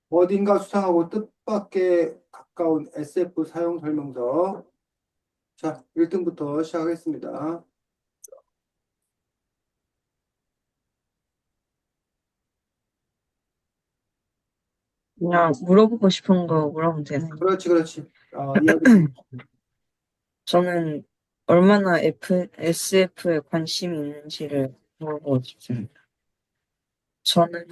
어딘가 수상하고 뜻밖의 가까운 SF 사용 설명서. 자, 1등부터 시작하겠습니다. 그냥 물어보고 싶은 거 물어보면 되나요? 그렇지, 그렇지. 이야기 좀. 저는 얼마나 SF에 관심이 있는지를 물어보고 싶습니다. 저는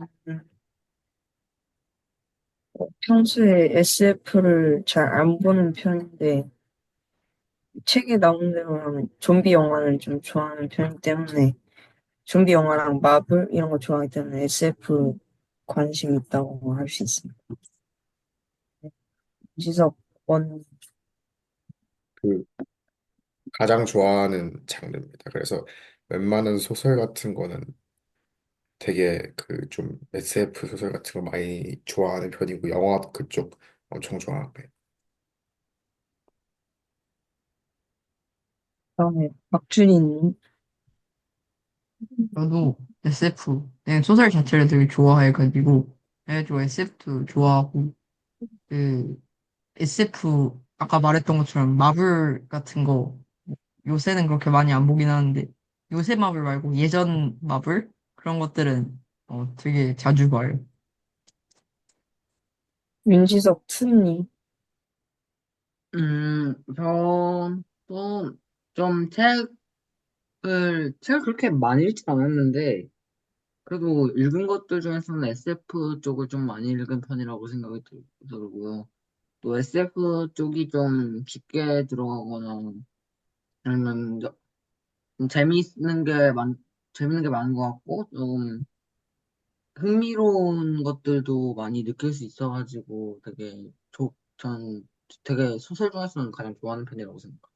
평소에 SF를 잘 안 보는 편인데, 책에 나온 대로라면 좀비 영화를 좀 좋아하는 편이기 때문에, 좀비 영화랑 마블 이런 거 좋아하기 때문에 SF 관심이 있다고 할 수 있습니다. 지석 원, 그 가장 좋아하는 장르입니다. 그래서 웬만한 소설 같은 거는 되게 그 좀 SF 소설 같은 거 많이 좋아하는 편이고 영화도 그쪽 엄청 좋아하고요. 다음에 박준희님. 저도 SF, 그냥 소설 자체를 되게 좋아해가지고, 그래가지고 SF도 좋아하고, 그, SF, 아까 말했던 것처럼 마블 같은 거, 요새는 그렇게 많이 안 보긴 하는데, 요새 마블 말고 예전 마블? 그런 것들은, 되게 자주 봐요. 윤지석 투님. 저도 좀 책을 그렇게 많이 읽진 않았는데, 그래도 읽은 것들 중에서는 SF 쪽을 좀 많이 읽은 편이라고 생각이 들고요. 또 SF 쪽이 좀 깊게 들어가거나, 아니면 좀 재밌는 게 많은 것 같고, 좀 흥미로운 것들도 많이 느낄 수 있어가지고, 전 되게 소설 중에서는 가장 좋아하는 편이라고 생각해요.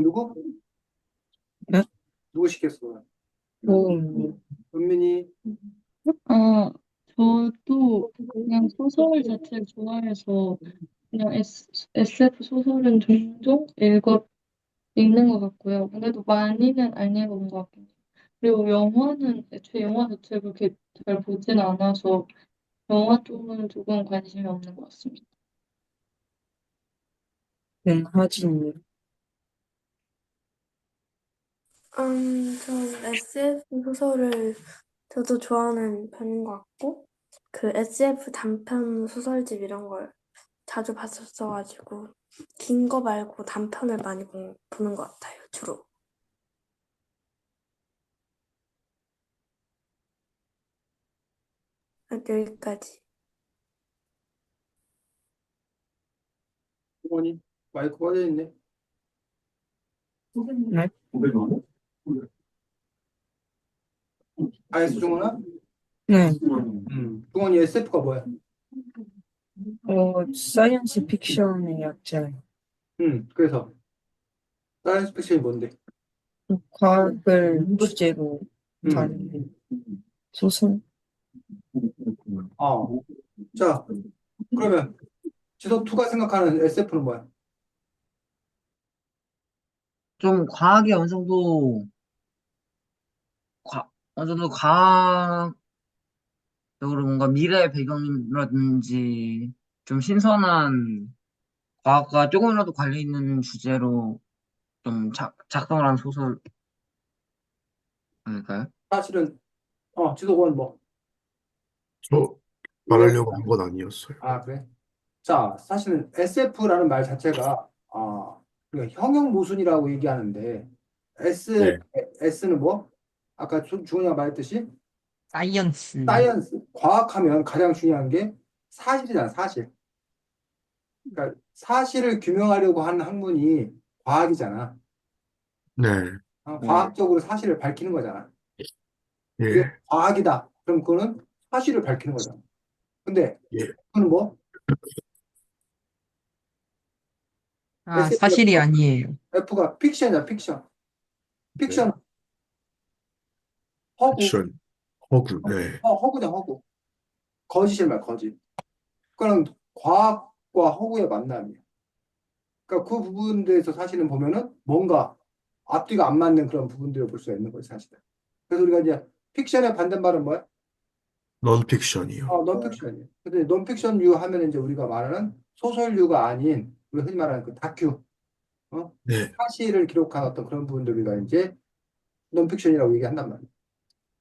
누구? 네? 누구 시켰어? 오, 은민이. 아, 저도 그냥 소설 자체를 좋아해서 그냥 SF 소설은 종종 읽는 것 같고요. 근데도 많이는 안 읽어본 것 같긴 해요. 그리고 영화는 애초에 영화 자체를 그렇게 잘 보진 않아서 영화 쪽은 조금 관심이 없는 것 같습니다. 윤하진님. 전 SF 소설을 저도 좋아하는 편인 것 같고, 그 SF 단편 소설집 이런 걸 자주 봤었어가지고, 긴 거 말고 단편을 많이 보는 것 같아요, 주로. 여기까지. 어머니, 마이크 꺼져 있네. 네? 아이스 중원아? 네. 중원이 SF가 뭐야? 사이언스 픽션의 약자예요. 그래서 사이언스 픽션이 뭔데? 과학을 주제로 음, 다룬 소설. 어. 자, 그러면 지석2가 생각하는 SF는 뭐야? 좀 과학이 어느 정도 과학적으로 뭔가 미래 배경이라든지 좀 신선한 과학과 조금이라도 관련 있는 주제로 좀 작성을 한 소설 아닐까요? 사실은, 지석원 뭐? 저 왜? 말하려고 한 건 아니었어요. 아, 그래? 자, 사실은 SF라는 말 자체가, 우리가 형용 모순이라고 얘기하는데, 네, S는 뭐? 아까 주원이가 말했듯이, 사이언스. 사이언스, 과학하면 가장 중요한 게 사실이잖아, 사실. 그러니까 사실을 규명하려고 하는 학문이 과학이잖아. 네, 과학적으로 사실을 밝히는 거잖아. 이게 예, 과학이다. 그럼 그거는 사실을 밝히는 거잖아. 근데 예, 그거는 뭐? 아, 사실이 SF가 아니에요. F가 픽션이야, 픽션. 네. 픽션, 허구. 액션, 허구, 네, 허구냐, 허구. 거짓일 말, 거짓. 그거는 과학과 허구의 만남이야. 그러니까 그 부분에 대해서 사실은 보면은 뭔가 앞뒤가 안 맞는 그런 부분들을 볼 수가 있는 거죠, 사실은. 그래서 우리가 이제 픽션의 반대말은 뭐야? 넌픽션이요. 논픽션이에요. 근데 논픽션류 하면 이제 우리가 말하는 소설류가 아닌 우리 흔히 말하는 그 다큐, 네, 사실을 기록한 어떤 그런 부분들 우리가 이제 논픽션이라고 얘기한단 말이에요.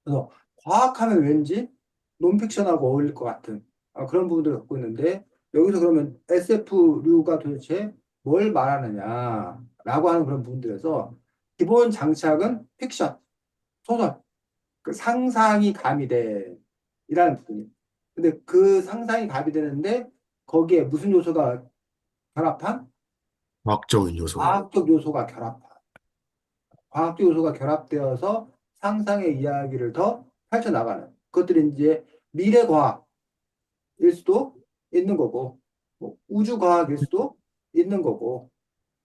그래서 과학하면 왠지 논픽션하고 어울릴 것 같은 그런 부분들을 갖고 있는데 여기서 그러면 SF류가 도대체 뭘 말하느냐라고 하는 그런 부분들에서 기본 장착은 픽션, 소설, 그 상상이 가미돼 이라는 부분이에요. 근데 그 상상이 가미되는데 거기에 무슨 요소가 결합한? 과학적인 요소요. 과학적 요소가 결합한. 과학적 요소가 결합되어서 상상의 이야기를 더 펼쳐나가는 그것들이 이제 미래과학일 수도 있는 거고 뭐 우주과학일 수도 있는 거고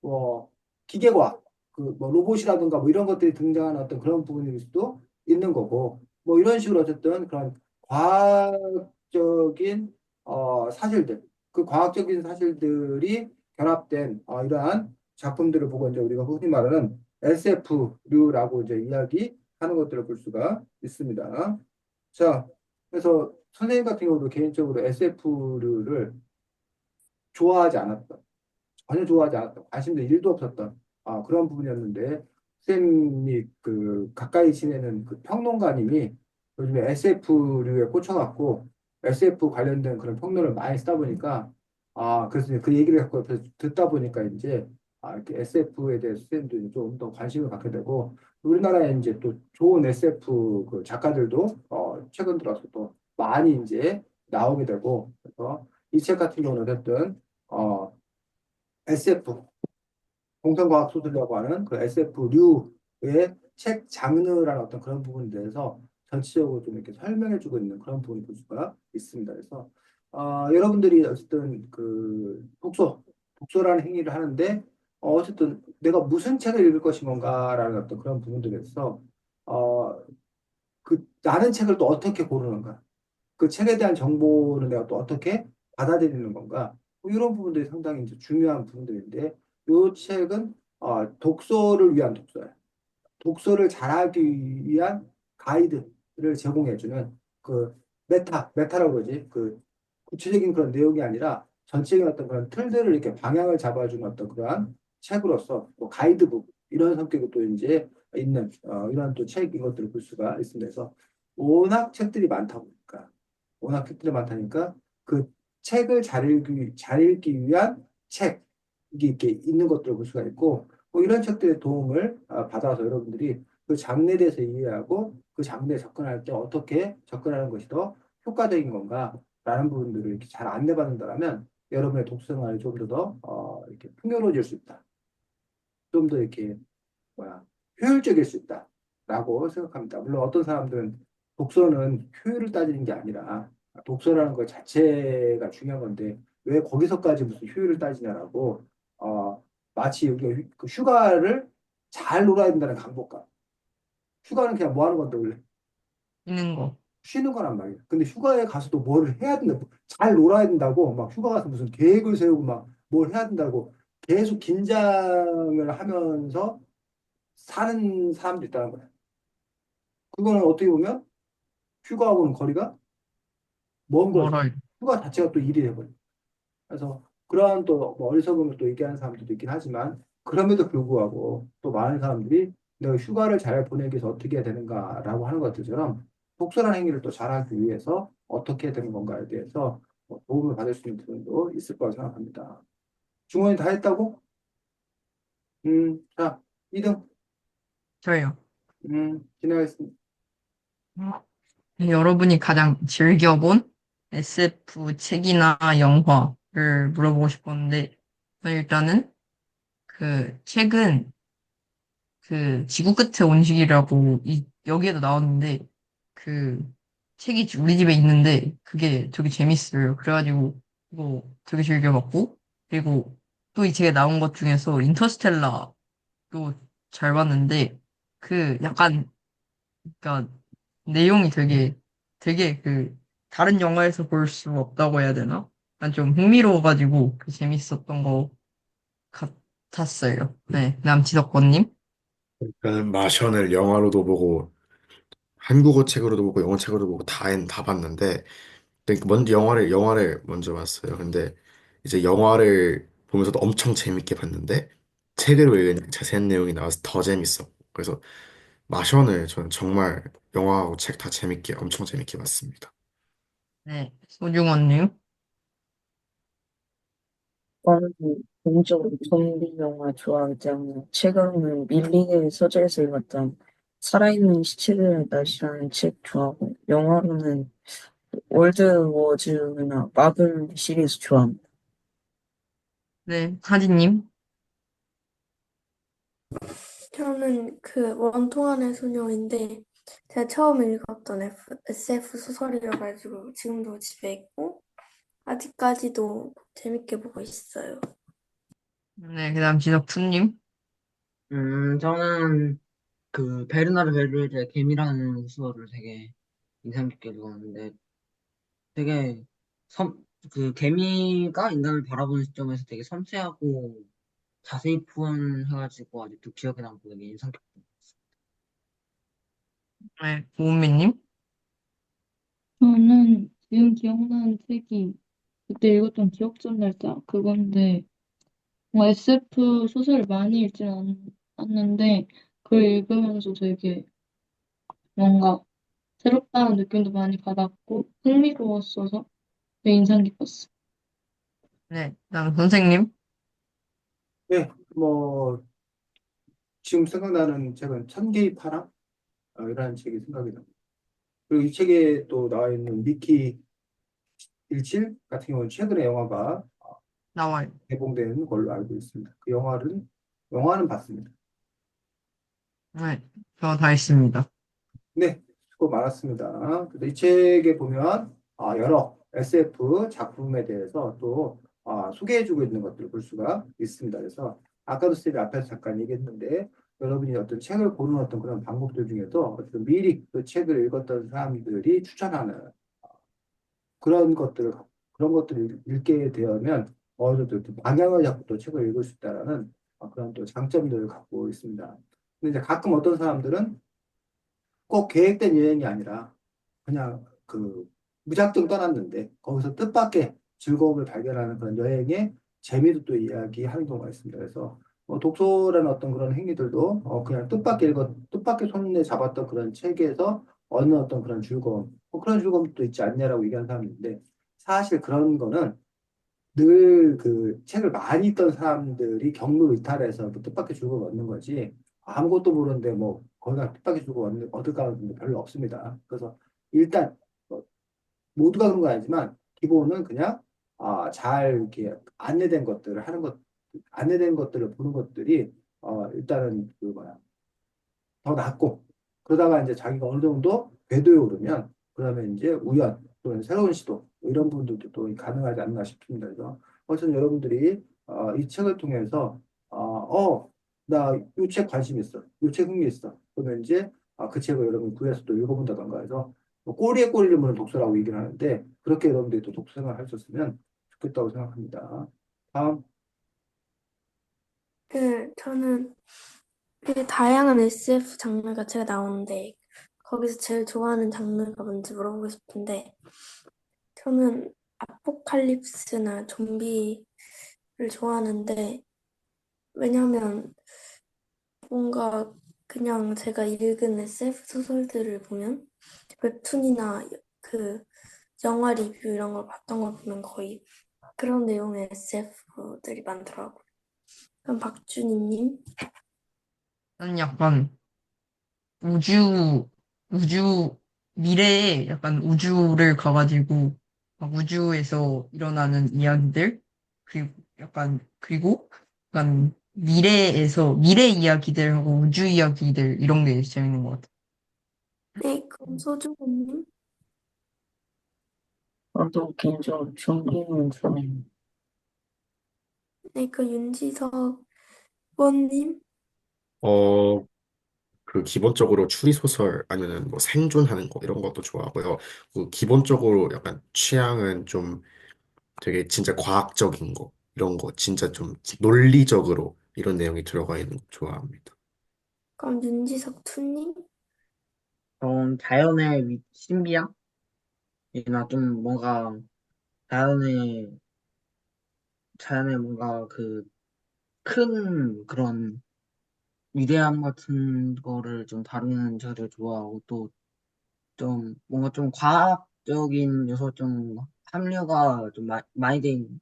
뭐 기계과학 그 뭐 로봇이라든가 뭐 이런 것들이 등장하는 어떤 그런 부분일 수도 있는 거고 뭐 이런 식으로 어쨌든 그런 과학적인 사실들 그 과학적인 사실들이 결합된 이러한 작품들을 보고 이제 우리가 흔히 말하는 SF류라고 이제 이야기하는 것들을 볼 수가 있습니다. 자, 그래서 선생님 같은 경우도 개인적으로 SF류를 좋아하지 않았다. 전혀 좋아하지 않았던, 관심도 1도 없었던 그런 부분이었는데 선생님이 그 가까이 지내는 그 평론가님이 요즘에 SF류에 꽂혀갖고 SF 관련된 그런 평론을 많이 쓰다 보니까 그래서 이제 그 얘기를 갖고 옆에서 듣다 보니까 이제 이렇게 SF에 대해서 선생님도 좀 더 관심을 갖게 되고 우리나라에 이제 또 좋은 SF 그 작가들도 최근 들어서 또 많이 이제 나오게 되고 그래서 이 책 같은 경우는 어쨌든 SF 공상과학 소설이라고 하는 그 SF류의 책 장르라는 어떤 그런 부분에 대해서 전체적으로 좀 이렇게 설명해주고 있는 그런 부분을 볼 수가 있습니다. 그래서 여러분들이 어쨌든 그 독서라는 행위를 하는데 어쨌든 내가 무슨 책을 읽을 것인 건가라는 어떤 그런 부분들에서 그 나는 책을 또 어떻게 고르는가 그 책에 대한 정보는 내가 또 어떻게 받아들이는 건가? 뭐 이런 부분들이 상당히 이제 중요한 부분들인데, 이 책은 독서를 위한 독서예요. 독서를 잘하기 위한 가이드를 제공해주는 그 메타라고 그러지. 그 구체적인 그런 내용이 아니라 전체적인 어떤 그런 틀들을 이렇게 방향을 잡아주는 어떤 그러한 책으로서 뭐 가이드북 이런 성격이 또 이제 있는 이런 또 책인 것들을 볼 수가 있습니다. 그래서 워낙 책들이 많다 보니까 워낙 책들이 많다니까 그 책을 잘 읽기 위한 책이 이렇게 있는 것들을 볼 수가 있고 뭐 이런 책들의 도움을 받아서 여러분들이 그 장르에 대해서 이해하고 그 장르에 접근할 때 어떻게 접근하는 것이 더 효과적인 건가라는 부분들을 이렇게 잘 안내받는다면 여러분의 독서 생활이 좀 더 이렇게 풍요로워질 수 있다. 좀 더 이렇게 뭐야 효율적일 수 있다라고 생각합니다. 물론 어떤 사람들은 독서는 효율을 따지는 게 아니라 독서라는 것 자체가 중요한 건데 왜 거기서까지 무슨 효율을 따지냐라고 마치 우리가 그 휴가를 잘 놀아야 된다는 강박관. 휴가는 그냥 뭐 하는 건데 원래 있는 거. 쉬는 거란 말이야. 근데 휴가에 가서도 뭘 해야 된다. 잘 놀아야 된다고 막 휴가 가서 무슨 계획을 세우고 막 뭘 해야 된다고 계속 긴장을 하면서 사는 사람도 있다는 거야. 그거는 어떻게 보면 휴가하고는 거리가 먼 거지. 멀어요. 휴가 자체가 또 일이 돼버려. 그래서 그러한 또뭐 어리석음을 또 얘기하는 사람들도 있긴 하지만 그럼에도 불구하고 또 많은 사람들이 내가 휴가를 잘 보내기 위해서 어떻게 해야 되는가라고 하는 것들처럼 독서라는 행위를 또 잘하기 위해서 어떻게 해야 되는 건가에 대해서 뭐 도움을 받을 수 있는 부분도 있을 거라고 생각합니다. 중원이 다 했다고? 자, 2등, 저요. 진행하겠습니다. 여러분이 가장 즐겨본 SF 책이나 영화를 물어보고 싶었는데, 일단은 그 책은 그 지구 끝의 온식이라고 여기에도 나왔는데, 그 책이 우리 집에 있는데, 그게 되게 재밌어요. 그래가지고 이거 되게 즐겨봤고, 그리고 또 이 책에 나온 것 중에서 인터스텔라도 잘 봤는데, 그 약간 그러니까 내용이 되게 그 다른 영화에서 볼 수 없다고 해야 되나? 난 좀 흥미로워가지고 그 재밌었던 것 같았어요. 네, 남지덕권님. 저는 마션을 영화로도 보고 한국어 책으로도 보고 영어 책으로도 보고 다 봤는데 그러니까 먼저 영화를 먼저 봤어요. 근데 이제 영화를 보면서도 엄청 재밌게 봤는데 책을 읽으니까 자세한 내용이 나와서 더 재밌어. 그래서 마션을 저는 정말 영화하고 책 다 재밌게 엄청 재밌게 봤습니다. 네, 소중언님. 저는 개인적으로 좀비 영화 좋아하기 때문에 최근에 밀리의 서재에서 읽었던 살아있는 시체들의 날씨라는 책 좋아하고 영화로는 월드워즈나 마블 시리즈 좋아합니다. 네, 하진님. 저는 그 원통한의 소녀인데 제가 처음 읽었던 SF 소설이어가지고 지금도 집에 있고 아직까지도 재밌게 보고 있어요. 네, 그다음 지석훈님. 저는 그 베르나르 베르의 개미라는 소설을 되게 인상 깊게 읽었는데 되게 그 개미가 인간을 바라보는 시점에서 되게 섬세하고 자세히 표현해가지고 아직도 기억에 남고 되게 인상 깊었어요. 네, 고은미님. 저는 지금 기억나는 책이 그때 읽었던 기억전 날짜 그건데 뭐 SF 소설을 많이 않는데 그걸 읽으면서 되게 뭔가 새롭다는 느낌도 많이 받았고 흥미로웠어서 되게 인상 깊었어. 네, 그다음 선생님. 네, 뭐 지금 생각나는 책은 천개의 파랑 이라는 책이 생각이 납니다. 그리고 이 책에 또 나와 있는 미키 17 같은 경우는 최근에 영화가 나와요. 개봉된 걸로 알고 있습니다. 그 영화는 봤습니다. 네, 저 다 했습니다. 네, 수고 많았습니다. 그래서 이 책에 보면 여러 SF 작품에 대해서 또 소개해주고 있는 것들을 볼 수가 있습니다. 그래서 아까도 쌤이 앞에서 잠깐 얘기했는데 여러분이 어떤 책을 고르는 어떤 그런 방법들 중에도 어떤 미리 그 책을 읽었던 사람들이 추천하는 그런 것들을 읽게 되면 어느 정도 또 방향을 잡고 또 책을 읽을 수 있다라는 그런 또 장점들을 갖고 있습니다. 근데 이제 가끔 어떤 사람들은 꼭 계획된 여행이 아니라 그냥 그 무작정 떠났는데 거기서 뜻밖의 즐거움을 발견하는 그런 여행의 재미도 또 이야기하는 경우가 있습니다. 그래서 독서라는 어떤 그런 행위들도 그냥 뜻밖의 손에 잡았던 그런 책에서 얻는 어떤 그런 즐거움, 그런 즐거움도 있지 않냐라고 얘기하는 사람이 있는데 사실 그런 거는 늘 그 책을 많이 읽던 사람들이 경로 이탈해서 뭐 뜻밖의 즐거움을 얻는 거지 아무것도 모르는데 뭐 거기가 뜻밖의 즐거움을 얻을 가능성도 별로 없습니다. 그래서 일단 뭐 모두가 그런 건 아니지만 기본은 그냥 잘 이렇게 안내된 것들을 보는 것들이 일단은 그 뭐야 더 낫고 그러다가 이제 자기가 어느 정도 궤도에 오르면 그러면 이제 우연 또는 새로운 시도 뭐 이런 부분들도 또 가능하지 않나 싶습니다. 그래서 어쨌든 여러분들이 이 책을 통해서 나 이 책 관심 있어, 이 책 흥미 있어. 그러면 이제 그 책을 여러분 구해서 또 읽어본다던가 해서 뭐 꼬리에 꼬리를 무는 독서라고 얘기를 하는데 그렇게 여러분들이 또 독서 생활을 하셨으면 좋겠다고 생각합니다. 다음. 저는 되게 다양한 SF 장르 가제가 나오는데 거기서 제일 좋아하는 장르가 뭔지 물어보고 싶은데 저는 아포칼립스나 좀비를 좋아하는데 왜냐면 뭔가 그냥 제가 읽은 SF 소설들을 보면 웹툰이나 그 영화 리뷰 이런 걸 봤던 걸 보면 거의 그런 내용의 SF들이 많더라고요. 그럼 박준희님? 저는 약간 우주, 우주, 미래에 약간 우주를 가가지고, 막 우주에서 일어나는 이야기들, 그리고 약간 미래 이야기들하고 우주 이야기들, 이런 게 재밌는 것 같아요. 네, 그럼 소주님? 저도 개인적으로 좀비는 좋아해요. 네, 그 윤지석 원님? 어, 그 기본적으로 추리 소설 아니면은 뭐 생존하는 거 이런 것도 좋아하고요. 그 기본적으로 약간 취향은 좀 되게 진짜 과학적인 거 이런 거 진짜 좀 논리적으로 이런 내용이 들어가 있는 거 좋아합니다. 그럼 윤지석 투님? 자연의 신비함이나 좀 뭔가 자연의, 자연의 뭔가 그 큰 그런 위대함 같은 거를 좀 다루는 책을 좋아하고 또 좀 뭔가 좀 과학적인 요소 좀 함유가 좀 많이 된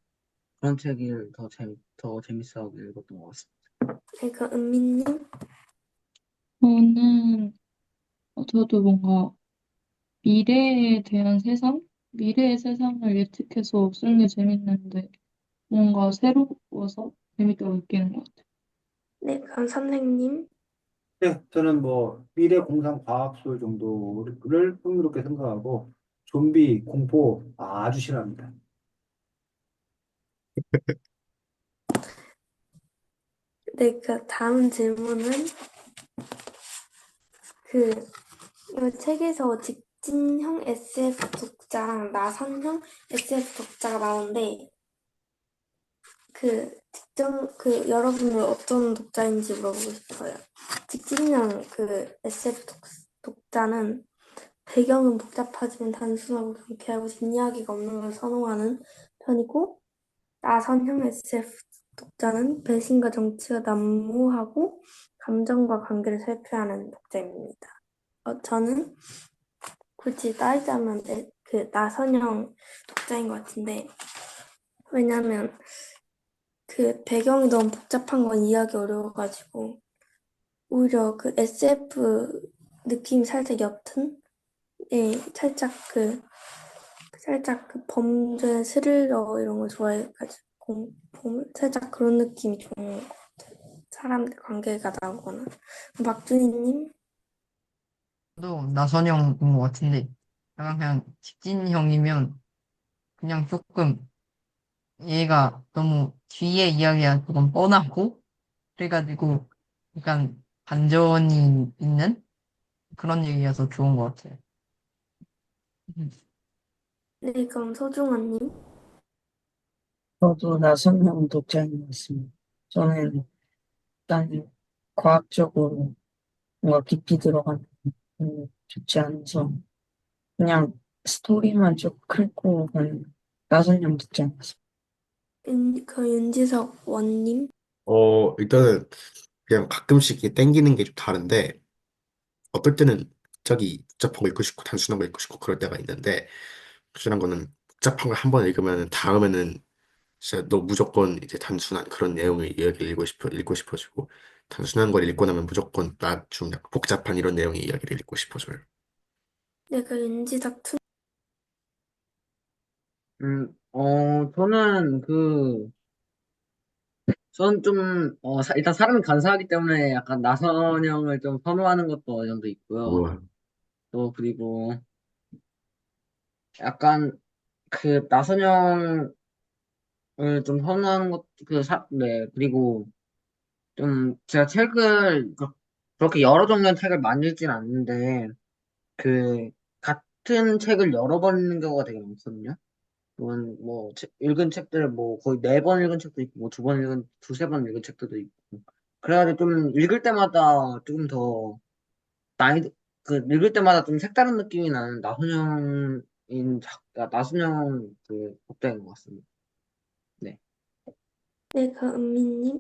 그런 책을 더 재밌어하고 읽었던 것 같습니다. 네, 그럼 은미님? 저는, 저도 뭔가 미래에 대한 세상? 미래의 세상을 예측해서 쓰는 게 재밌는데, 뭔가 새로워서 재밌다고 느끼는 것 같아요. 네, 그럼 선생님? 네, 저는 뭐 미래 공상 과학술 정도를 흥미롭게 생각하고 좀비 공포 아주 싫어합니다. 네, 그 다음 질문은 그, 이 책에서 직진형 SF 독자랑 나선형 SF 독자가 나오는데, 여러분은 어떤 독자인지 물어보고 싶어요. 직진형 SF 독자는 배경은 복잡하지만 단순하고 경쾌하고 뒷이야기가 없는 걸 선호하는 편이고, 나선형 SF 독자는 배신과 정치가 난무하고 감정과 관계를 살펴야 하는 독자입니다. 저는 굳이 따지자면 나선형 독자인 것 같은데, 왜냐면 배경이 너무 복잡한 건 이해하기 어려워가지고, 오히려 SF 느낌이 살짝 옅은, 예, 살짝 범죄 스릴러 이런 거 좋아해가지고, 살짝 그런 느낌이 좋은 것 같아요. 사람들 관계가 나오거나. 박준희님? 저도 나선형인 것 같은데, 약간 그냥 직진형이면 그냥 조금 얘가 너무 뒤에 이야기가 조금 뻔하고, 그래가지고 약간 반전이 있는 그런 얘기여서 좋은 것 같아요. 음. 네, 그럼 소중언님? 저도 나선형 독자인 것 같습니다. 저는 일단 과학적으로 뭔가 깊이 들어가는 좋지 않아서 그냥 스토리만 쭉 긁고 가는 나선형 독자인 것 같습니다. 윤지석 원님? 일단은 그냥 가끔씩 이게 땡기는 게 좀 다른데, 어떨 때는 갑자기 복잡한 거 읽고 싶고 단순한 거 읽고 싶고 그럴 때가 있는데, 단순한 거는 복잡한 걸 한 번 읽으면 다음에는 진짜 너 무조건 이제 단순한 그런 내용의 이야기를 읽고 싶어지고, 단순한 걸 읽고 나면 무조건 나 좀 약간 복잡한 이런 내용의 이야기를 읽고 싶어져요. 네, 윤지석 투? 저는 전 좀, 일단 사람이 간사하기 때문에 약간 나선형을 좀 선호하는 것도 어느 정도 있고요. 우와. 또, 그리고 약간 나선형을 좀 선호하는 네, 그리고 좀 제가 그렇게 여러 종류의 책을 많이 읽진 않는데, 같은 책을 여러 번 읽는 경우가 되게 많거든요. 물론 읽은 책들 거의 4번 읽은 책도 있고 뭐 2번 두세 번 읽은 책들도 있고 그래가지고 좀 읽을 때마다 조금 더 나이 읽을 때마다 좀 색다른 느낌이 나는 나선형 독자인 것 같습니다. 네. 네, 은미님?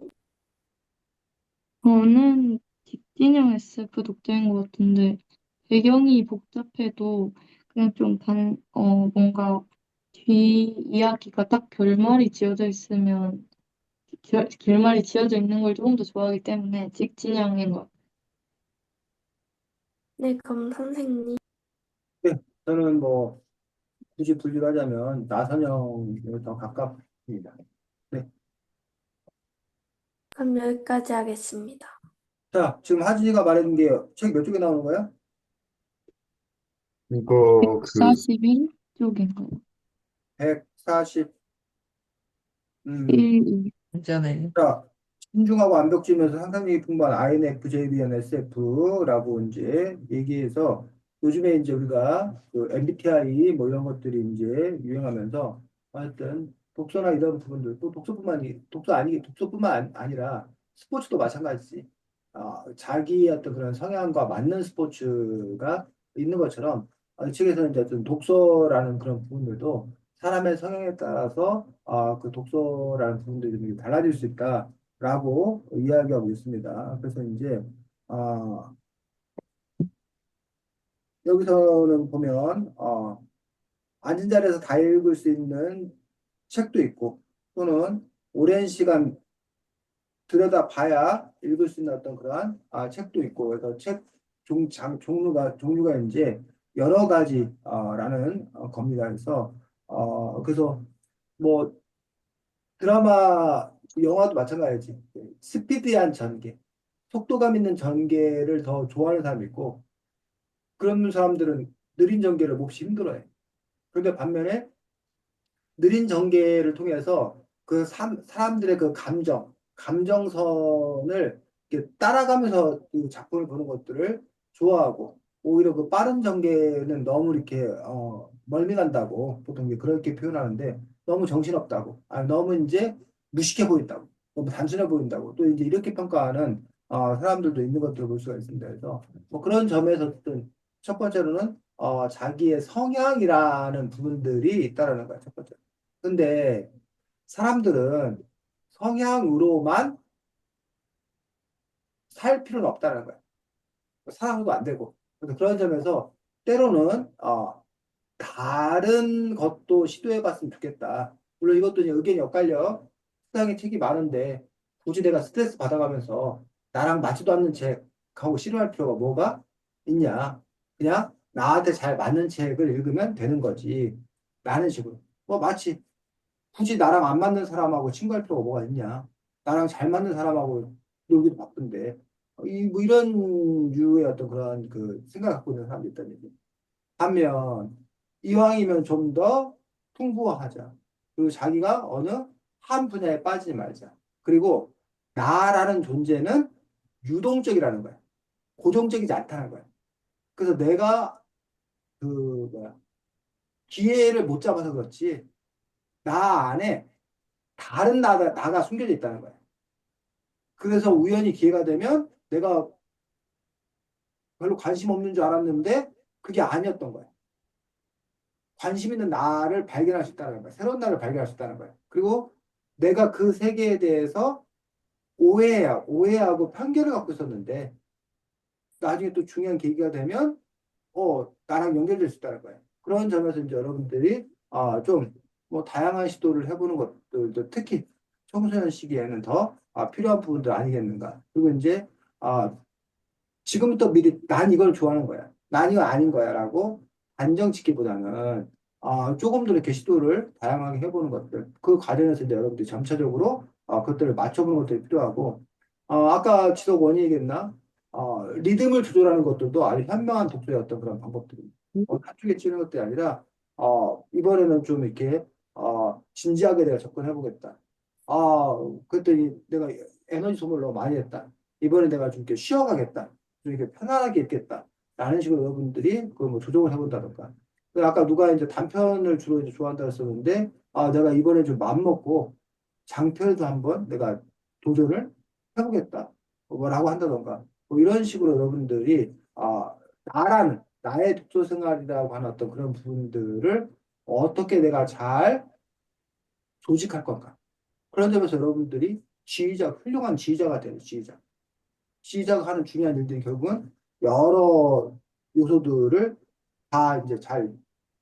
저는 직진형 SF 독자인 것 같은데, 배경이 복잡해도 그냥 좀 뭔가 뒤 이야기가 딱 결말이 지어져 있으면, 결말이 지어져 있는 걸 조금 더 좋아하기 때문에 직진형인 것 같아요. 네, 그럼 선생님? 네, 저는 뭐 굳이 분류를 하자면 나선형에 더 가깝습니다. 네. 그럼 여기까지 하겠습니다. 자, 지금 하진이가 말해준 게 책 몇 쪽에 나오는 거야? 이거 141쪽인가요? 140. 음, 1, 진짜네. 자, 신중하고 완벽주의면서 상상력이 풍부한 INFJBN SF라고 이제 얘기해서 요즘에 이제 우리가 MBTI 뭐 이런 것들이 이제 유행하면서 하여튼 독서나 이런 부분들 또 독서뿐만 아니라 스포츠도 마찬가지지. 자기의 어떤 그런 성향과 맞는 스포츠가 있는 것처럼 이 책에서는 이제 어떤 독서라는 그런 부분들도 사람의 성향에 따라서 그 독서라는 부분들이 좀 달라질 수 있다라고 이야기하고 있습니다. 그래서 이제 어, 여기서는 보면 앉은 자리에서 다 읽을 수 있는 책도 있고 또는 오랜 시간 들여다봐야 읽을 수 있는 어떤 그러한 책도 있고 그래서 책 종류가 이제 여러 가지라는 겁니다. 그래서 뭐 드라마 영화도 마찬가지지. 스피디한 전개, 속도감 있는 전개를 더 좋아하는 사람이 있고 그런 사람들은 느린 전개를 몹시 힘들어해. 그런데 반면에 느린 전개를 통해서 그 사람들의 그 감정선을 이렇게 따라가면서 그 작품을 보는 것들을 좋아하고, 오히려 그 빠른 전개는 너무 이렇게, 멀미난다고 보통 이제 그렇게 표현하는데, 너무 정신없다고, 너무 이제 무식해 보인다고, 너무 단순해 보인다고, 또 이제 이렇게 평가하는, 사람들도 있는 것들을 볼 수가 있습니다. 그래서 뭐 그런 점에서 어떤 첫 번째로는, 자기의 성향이라는 부분들이 있다라는 거야, 첫 번째. 근데 사람들은 성향으로만 살 필요는 없다는 거야. 사람도 안 되고. 그래서 그런 점에서 때로는 다른 것도 시도해 봤으면 좋겠다. 물론 이것도 이제 의견이 엇갈려. 세상에 책이 많은데 굳이 내가 스트레스 받아가면서 나랑 맞지도 않는 책하고 싫어할 필요가 뭐가 있냐. 그냥 나한테 잘 맞는 책을 읽으면 되는 거지. 라는 식으로. 뭐 마치 굳이 나랑 안 맞는 사람하고 친구할 필요가 뭐가 있냐. 나랑 잘 맞는 사람하고 놀기도 바쁜데. 뭐 이런 류의 어떤 그런 그 생각을 갖고 있는 사람도 있다는 얘기. 반면, 이왕이면 좀 더 풍부하자. 그리고 자기가 어느 한 분야에 빠지지 말자. 그리고 나라는 존재는 유동적이라는 거야. 고정적이지 않다는 거야. 그래서 내가 그 뭐야 기회를 못 잡아서 그렇지 나 안에 다른 나가 숨겨져 있다는 거야. 그래서 우연히 기회가 되면 내가 별로 관심 없는 줄 알았는데 그게 아니었던 거야. 관심 있는 나를 발견할 수 있다는 거야. 새로운 나를 발견할 수 있다는 거야. 그리고 내가 그 세계에 대해서 오해하고 편견을 갖고 있었는데 나중에 또 중요한 계기가 되면 나랑 연결될 수 있다는 거예요. 그런 점에서 이제 여러분들이 좀 뭐 다양한 시도를 해보는 것들도 특히 청소년 시기에는 더 필요한 부분들 아니겠는가. 그리고 이제 아, 지금부터 미리 난 이걸 좋아하는 거야. 난 이거 아닌 거야라고 단정 짓기보다는 조금 더 이렇게 시도를 다양하게 해보는 것들. 그 과정에서 이제 여러분들이 점차적으로 그것들을 맞춰보는 것들이 필요하고 아까 지석 원이 얘기했나? 리듬을 조절하는 것들도 아주 현명한 독서의 어떤 그런 방법들입니다. 한쪽에 치는 것들이 아니라 이번에는 좀 이렇게 진지하게 내가 접근해보겠다. 그랬더니 내가 에너지 소모를 너무 많이 했다. 이번에 내가 좀 이렇게 쉬어가겠다. 좀 이렇게 편안하게 읽겠다. 라는 식으로 여러분들이 그 뭐 조정을 해본다던가. 아까 누가 이제 단편을 주로 이제 좋아한다 했었는데, 내가 이번에 좀 맘먹고 장편에도 한번 내가 도전을 해보겠다. 뭐라고 한다던가. 뭐 이런 식으로 여러분들이, 나의 독서 생활이라고 하는 어떤 그런 부분들을 어떻게 내가 잘 조직할 건가. 그런 점에서 여러분들이 훌륭한 지휘자가 되는 지휘자. 지휘자가 하는 중요한 일들이 결국은 여러 요소들을 다 이제 잘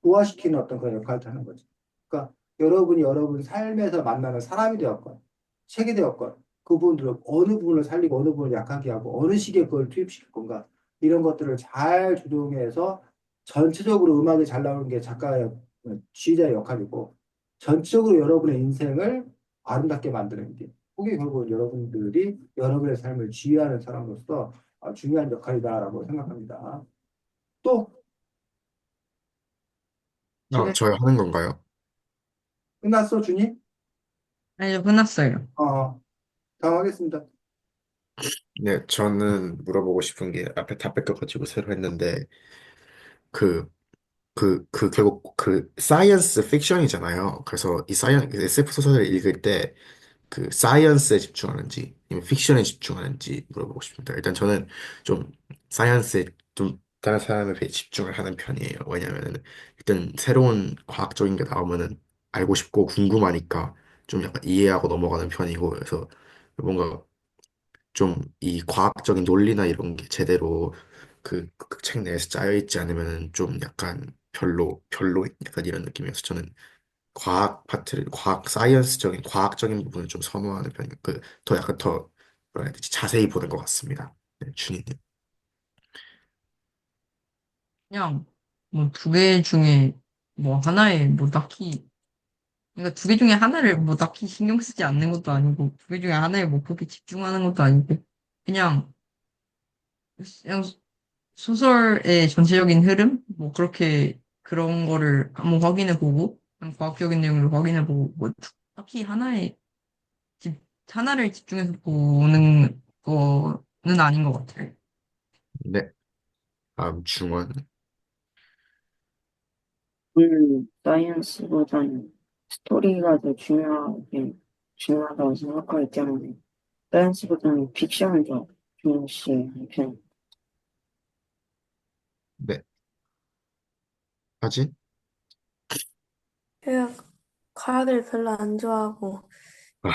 부화시키는 어떤 그런 역할을 하는 거죠. 그러니까 여러분이 여러분 삶에서 만나는 사람이 되었건, 책이 되었건, 그 부분들을 어느 부분을 살리고 어느 부분을 약하게 하고 어느 시기에 그걸 투입시킬 건가, 이런 것들을 잘 조정해서 전체적으로 음악이 잘 나오는 게 작가의, 지휘자의 역할이고, 전적으로 여러분의 인생을 아름답게 만드는 게, 그게 결국 여러분들이 여러분의 삶을 지휘하는 사람으로서 중요한 역할이다라고 생각합니다. 또, 진행 저요 하는 건가요? 끝났어, 준이? 아니요, 끝났어요. 다음 하겠습니다. 네, 저는 물어보고 싶은 게 앞에 다 뺏겨가지고 새로 했는데 그 결국 그 사이언스 픽션이잖아요. 그래서 이 SF 소설을 읽을 때 그 사이언스에 집중하는지 아니면 픽션에 집중하는지 물어보고 싶습니다. 일단 저는 좀 사이언스에 좀 다른 사람에 비해 집중을 하는 편이에요. 왜냐면은 일단 새로운 과학적인 게 나오면은 알고 싶고 궁금하니까 좀 약간 이해하고 넘어가는 편이고 그래서 뭔가 좀 이 과학적인 논리나 이런 게 제대로 그 책 내에서 짜여 있지 않으면은 좀 약간 별로 약간 이런 느낌이어서 저는 과학 파트를 과학 사이언스적인 과학적인 부분을 좀 선호하는 편이고 그더 약간 더 뭐라 해야 되지 자세히 보는 것 같습니다. 네, 준이님. 그냥 뭐 두 개 중에 뭐 하나에 뭐 딱히 그러니까 두 개 중에 하나를 뭐 딱히 신경 쓰지 않는 것도 아니고 두 개 중에 하나에 뭐 그렇게 집중하는 것도 아니고 그냥 그냥 소설의 전체적인 흐름 뭐 그렇게 그런 거를 한번 확인해 보고 그냥 과학적인 내용을 확인해 보고 뭐 딱히 집 하나를 집중해서 보는 거는 아닌 것 같아요. 네, 다음 중원. 사이언스보다는 스토리가 더 중요하다고 생각하기 때문에 사이언스보다는 픽션을 더 중요시하는 편. 네, 하진. 제가 과학을 별로 안 좋아하고 아,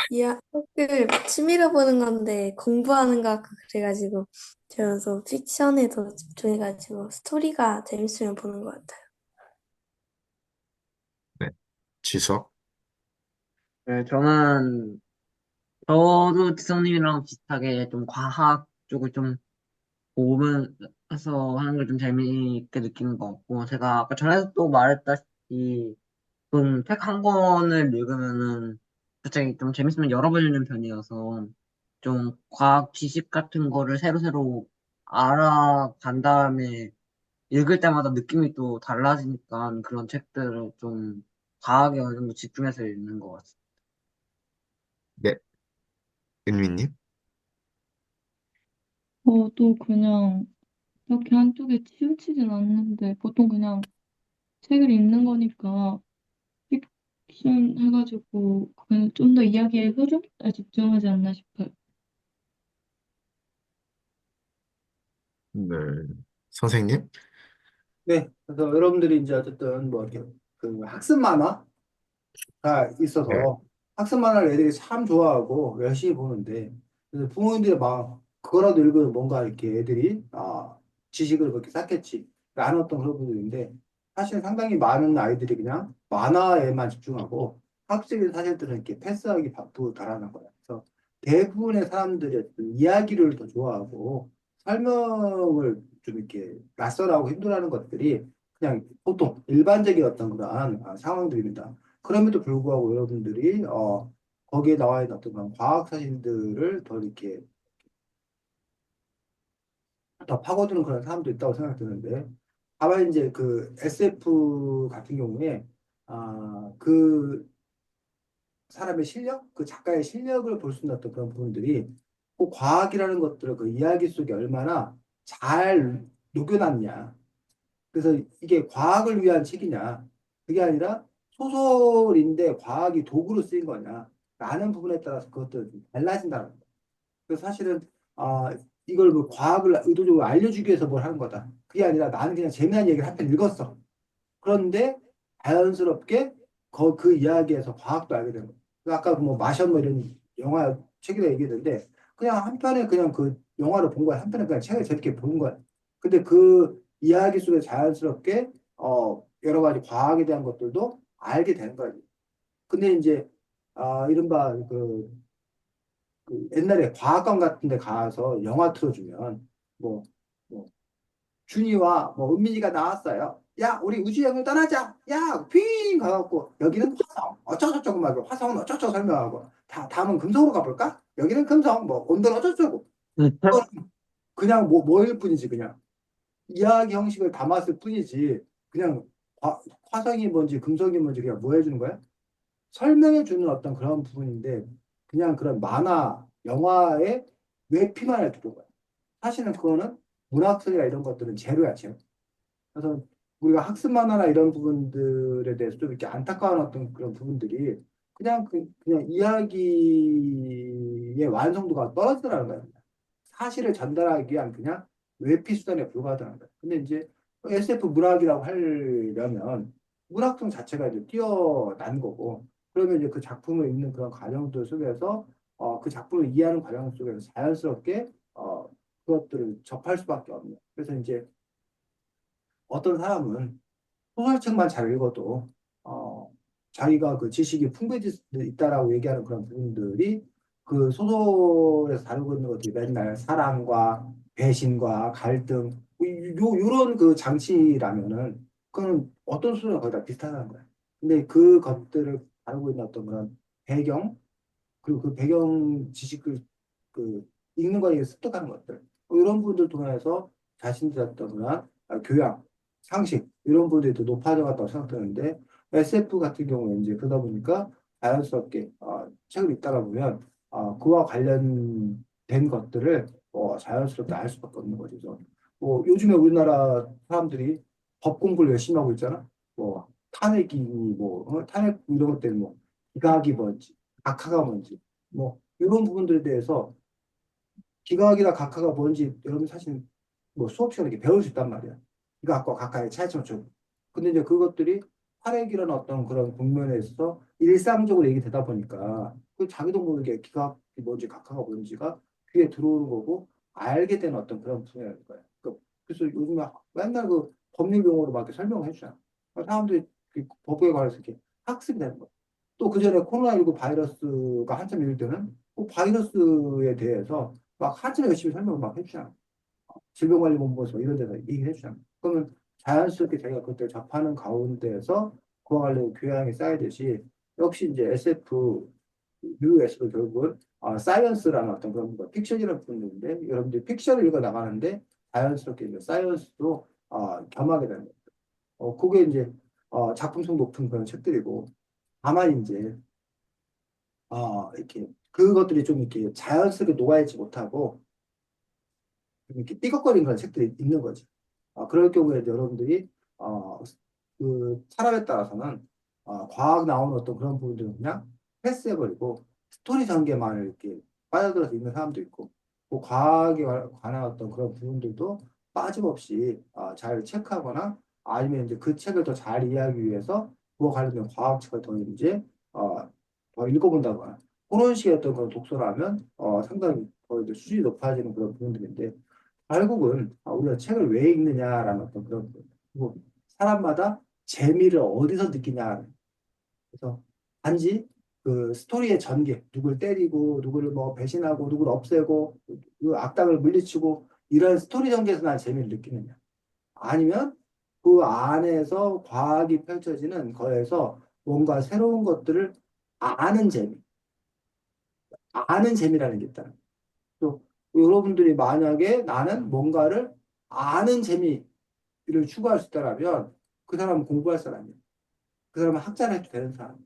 책을 취미로 보는 건데 공부하는 것 같고 그래가지고 저는 또 픽션에 더 집중해가지고 스토리가 재밌으면 보는 것 같아요. 네, 지석. 네, 저도 지성님이랑 비슷하게 좀 과학 쪽을 좀 보면서 하는 걸 좀 재미있게 느끼는 것 같고, 제가 아까 전에도 말했다시피, 좀 책 한 권을 읽으면은 갑자기 좀 재밌으면 여러 번 읽는 편이어서, 좀 과학 지식 같은 거를 새로 알아간 다음에 읽을 때마다 느낌이 또 달라지니까 그런 책들을 좀 과학에 어느 정도 집중해서 읽는 것 같아요. 네, 은미님. 저도 그냥 이렇게 한쪽에 치우치진 않는데 보통 그냥 책을 읽는 거니까 픽션 해가지고 그냥 좀 더 이야기의 흐름에 집중하지 않나 싶어요. 네, 선생님. 네, 그래서 여러분들이 이제 어쨌든 뭐 이렇게 그 학습 만화가 네, 있어서 학습 만화를 애들이 참 좋아하고 열심히 보는데 그래서 부모님들이 막 그거라도 읽으면 뭔가 이렇게 애들이 지식을 그렇게 쌓겠지 라는 어떤 그런 부분인데 사실 상당히 많은 아이들이 그냥 만화에만 집중하고 학습적인 사실들은 이렇게 패스하기 바쁘다라는 거야. 그래서 대부분의 사람들이 어떤 이야기를 더 좋아하고 설명을 좀 이렇게 낯설어하고 힘들어하는 것들이 그냥 보통 일반적인 어떤 그러한 상황들입니다. 그럼에도 불구하고 여러분들이 거기에 나와 있는 어떤 그런 과학 사실들을 더 이렇게 더 파고드는 그런 사람도 있다고 생각이 드는데 다만 이제 그 SF 같은 경우에 그 사람의 실력, 그 작가의 실력을 볼 수 있는 어떤 그런 부분들이 그 과학이라는 것들을 그 이야기 속에 얼마나 잘 녹여놨냐. 그래서 이게 과학을 위한 책이냐, 그게 아니라 소설인데 과학이 도구로 쓰인 거냐, 라는 부분에 따라서 그것도 좀 달라진다는 거예요. 그래서 사실은, 이걸 그 과학을 의도적으로 알려주기 위해서 뭘 하는 거다. 그게 아니라 나는 그냥 재미난 얘기를 한 편 읽었어. 그런데 자연스럽게 그 이야기에서 과학도 알게 되는 거예요. 아까 뭐 마션 뭐 이런 영화 책이라 얘기했는데 그냥 한 편에 그냥 그 영화를 본 거야. 한 편에 그냥 책을 재밌게 본 거야. 근데 그 이야기 속에 자연스럽게 여러 가지 과학에 대한 것들도 알게 되는 거야. 근데 이제 이른바 그 옛날에 과학관 같은 데 가서 영화 틀어주면 뭐, 뭐 준이와 뭐 은민이가 나왔어요. 야, 우리 우주여행을 떠나자. 야, 핑 가갖고 여기는 화성 어쩌고저쩌고 막 화성은 어쩌고저쩌고 설명하고 다음은 금성으로 가볼까? 여기는 금성 뭐 온도는 어쩌고저쩌고 그건 그냥 뭐일 뿐이지 그냥 이야기 형식을 담았을 뿐이지 그냥 화성이 뭔지 금성이 뭔지 그냥 뭐 해주는 거야? 설명해 주는 어떤 그런 부분인데 그냥 그런 만화, 영화의 외피만을 두는 거야. 사실은 그거는 문학소리나 이런 것들은 제로야, 제로. 그래서 우리가 학습 만화나 이런 부분들에 대해서 좀 이렇게 안타까운 어떤 그런 부분들이 그냥 이야기의 완성도가 떨어지더라는 거예요. 사실을 전달하기 위한 그냥 외피 수단에 불과하다는 거예요. 근데 이제 SF 문학이라고 하려면 문학성 자체가 이제 뛰어난 거고, 그러면 이제 그 작품을 읽는 그런 과정들 속에서 그 작품을 이해하는 과정 속에서 자연스럽게 그것들을 접할 수밖에 없는. 그래서 이제 어떤 사람은 소설책만 잘 읽어도 어, 자기가 그 지식이 풍부해질 수 있다라고 얘기하는 그런 부분들이 그 소설에서 다루고 있는 것들이 맨날 사랑과 배신과 갈등 요런 그 장치라면은 그건 어떤 소설이나 거의 다 비슷하다는 거야. 근데 그 것들을 다루고 있는 어떤 그런 배경 그리고 그 배경 지식을 그 읽는 거에 습득하는 것들 이런 부분들 통해서 자신들의 어떤 그런 교양, 상식 이런 부분들이 더 높아져 갔다고 생각되는데 SF 같은 경우에 이제 그러다 보니까 자연스럽게 책을 읽다가 보면 그와 관련된 것들을 자연스럽게 알 수밖에 없는 거죠. 그래서 뭐 요즘에 우리나라 사람들이 법 공부를 열심히 하고 있잖아. 뭐 탄핵이 탄핵 이런 것 때문에 뭐 기각이 뭔지 각하가 뭔지 뭐 이런 부분들에 대해서 기각이나 각하가 뭔지 여러분 사실 뭐 수업 시간에 이렇게 배울 수 있단 말이야. 기각과 각하의 차이점을 좀. 근데 이제 그것들이 탈핵이라는 어떤 그런 국면에 있어서 일상적으로 얘기되다 보니까 그 자기도 모르게 기각이 뭔지 각하가 뭔지가 귀에 들어오는 거고 알게 되는 어떤 그런 분야인 거예요. 그래서 요즘에 맨날 그 법률 용어로 막 이렇게 설명을 해주잖아. 사람들이 그 법에 관해서 이렇게 학습이 되는 거야. 또 그전에 코로나19 바이러스가 한참 일을 때는 그 바이러스에 대해서 막 한참 열심히 설명을 막 해주잖아. 질병관리본부에서 이런 데서 얘기를 해주잖아. 그러면 자연스럽게 자기가 그때 접하는 가운데에서 그와 관련 교양이 쌓이듯이 역시 이제 SF, 뉴 SF 결국은 사이언스라는 어떤 그런 거, 픽션이라는 부분인데 여러분들이 픽션을 읽어 나가는데 자연스럽게 이제 사이언스도 겸하게 되는 거예요. 그게 이제 작품성 높은 그런 책들이고 다만 이제 이렇게 그것들이 좀 이렇게 자연스럽게 녹아있지 못하고 좀 이렇게 삐걱거리는 그런 책들이 있는 거지. 그럴 경우에 이제 여러분들이 그 사람에 따라서는 과학 나오는 어떤 그런 부분들은 그냥 패스해버리고 스토리 전개만 이렇게 빠져들어서 읽는 사람도 있고 그 과학에 관한 어떤 그런 부분들도 빠짐없이 잘 체크하거나 아니면 이제 그 책을 더 잘 이해하기 위해서 그와 관련된 과학책을 더 이제 더 읽어본다거나 그런 식의 어떤 그런 독서라면 상당히 더 이제 수준이 높아지는 그런 부분들인데 결국은 우리가 책을 왜 읽느냐라는 어떤 그런 뭐 사람마다 재미를 어디서 느끼냐. 그래서 단지 그 스토리의 전개, 누굴 때리고 누구를 뭐 배신하고 누구를 없애고 그 악당을 물리치고 이런 스토리 전개에서 난 재미를 느끼느냐. 아니면 그 안에서 과학이 펼쳐지는 거에서 뭔가 새로운 것들을 아는 재미, 아는 재미라는 게 있다. 또 여러분들이 만약에 나는 뭔가를 아는 재미를 추구할 수 있다라면 그 사람은 공부할 사람이에요. 그 사람은 학자를 해도 되는 사람.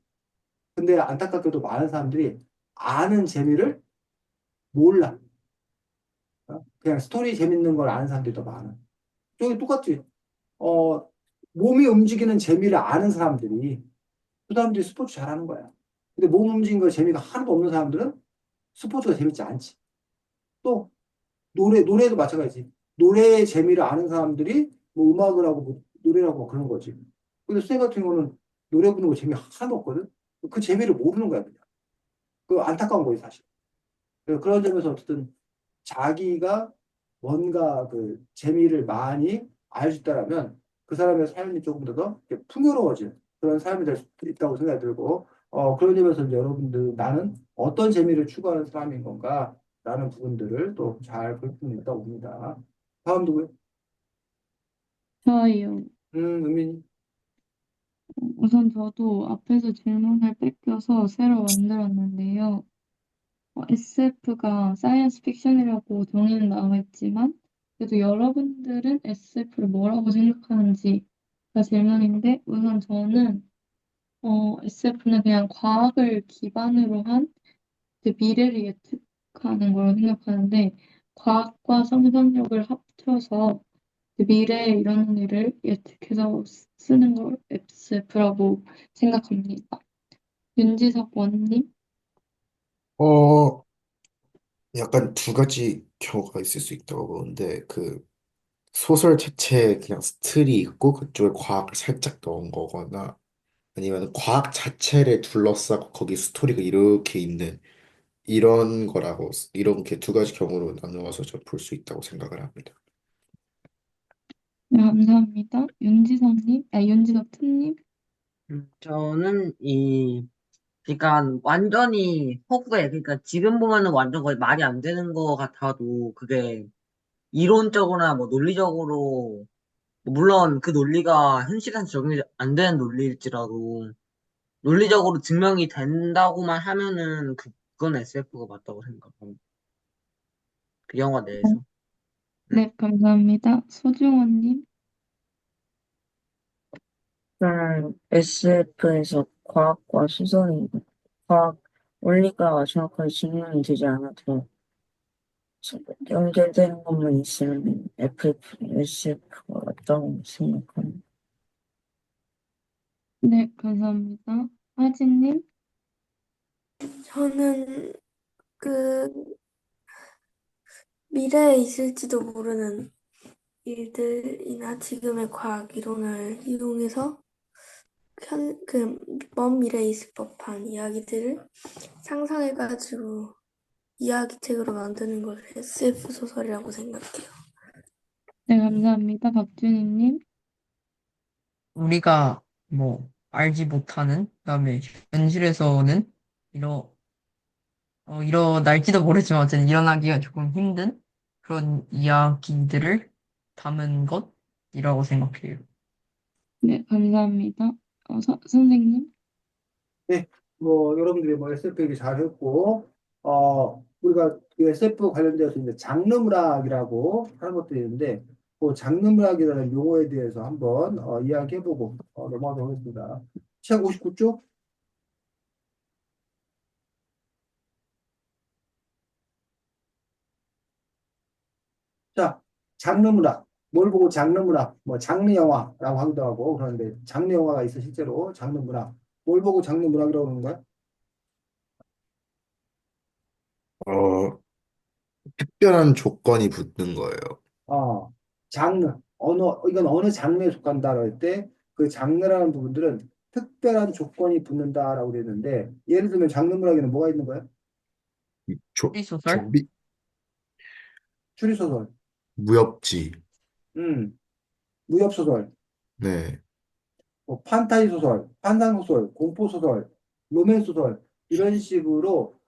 근데 안타깝게도 많은 사람들이 아는 재미를 몰라. 그냥 스토리 재밌는 걸 아는 사람들이 더 많아. 저기 똑같지. 어, 몸이 움직이는 재미를 아는 사람들이 그 사람들이 스포츠 잘하는 거야. 근데 몸 움직이는 거 재미가 하나도 없는 사람들은 스포츠가 재밌지 않지. 또 노래도 마찬가지지. 노래의 재미를 아는 사람들이 뭐 음악을 하고 뭐 노래를 하고 뭐 그런 거지. 근데 쌤 같은 경우는 노래 부르는 거 재미 하나도 없거든. 그 재미를 모르는 거야, 그냥. 그 안타까운 거지, 사실. 그래서 그런 점에서 어쨌든 자기가 뭔가 그 재미를 많이 알 수 있다라면 그 사람의 삶이 조금 더 풍요로워질 그런 삶이 될 수 있다고 생각이 들고, 그런 점에서 이제 여러분들 나는 어떤 재미를 추구하는 사람인 건가? 라는 부분들을 또 잘 볼 수 있다고 봅니다. 다음 누구요? 저요. 은민이. 우선 저도 앞에서 질문을 뺏겨서 새로 만들었는데요. SF가 사이언스 픽션이라고 정의는 나와 있지만, 그래도 여러분들은 SF를 뭐라고 생각하는지가 질문인데, 우선 저는 SF는 그냥 과학을 기반으로 한 미래를 예측하는 거라고 생각하는데, 과학과 상상력을 합쳐서 미래에 일어나는 일을 예측해서 쓰는 걸 SF라고 생각합니다. 윤지석 원님? 어, 약간 두 가지 경우가 있을 수 있다고 보는데, 그 소설 자체에 그냥 스토리 있고 그쪽에 과학을 살짝 넣은 거거나 아니면 과학 자체를 둘러싸고 거기 스토리가 이렇게 있는 이런 거라고 이렇게 두 가지 경우로 나누어서 좀 볼 수 있다고 생각을 합니다. 네, 감사합니다. 윤지성님? 아, 윤지석 트님? 저는 그러니까 완전히 허구에, 그러니까 지금 보면은 완전 거의 말이 안 되는 거 같아도 그게 이론적으로나 뭐 논리적으로, 물론 그 논리가 현실에서 적용이 안 되는 논리일지라도 논리적으로 증명이 된다고만 하면은 그건 SF가 맞다고 생각합니다. 그 영화 내에서. 네. 네, 감사합니다. 소중원님? 저는 SF에서 과학과 수선이, 과학 원리가 정확하게 증명이 되지 않아도 연결되는 것만 있으면 SF가 맞다고 생각합니다. 네, 감사합니다. 하진님? 저는 그 미래에 있을지도 모르는 일들이나 지금의 과학 이론을 이용해서 먼 미래에 있을 법한 이야기들을 상상해가지고 이야기책으로 만드는 걸 SF 소설이라고 생각해요. 네, 감사합니다. 박준희님? 우리가 뭐 알지 못하는, 그다음에 현실에서는 이러 일어날지도 모르지만 어쨌든 일어나기가 조금 힘든 그런 이야기들을 담은 것이라고 생각해요. 네, 감사합니다. 선생님? 네, 뭐 여러분들이 뭐 SF 얘기 잘 했고, 우리가 그 SF 관련돼서 이제 장르문학이라고 하는 것들이 있는데, 그 장르문학이라는 용어에 대해서 한번 이야기해보고 넘어가도록 하겠습니다. 시작 59쪽. 자, 장르문학. 뭘 보고 장르문학, 뭐 장르 영화라고 하기도 하고 그런데 장르 영화가 있어 실제로 장르문학. 뭘 보고 장르문학이라고 하는 거야? 어, 특별한 조건이 붙는 거예요. 어, 장르, 이건 어느 장르에 속한다라고 할 때 그 장르라는 부분들은 특별한 조건이 붙는다라고 되어 있는데 예를 들면 장르문학에는 뭐가 있는 거야? 소설? 좀비, 추리소설, 무협지, 음, 무협소설, 네, 뭐 판타지 소설, 판상 소설, 공포 소설, 로맨스 소설 이런 식으로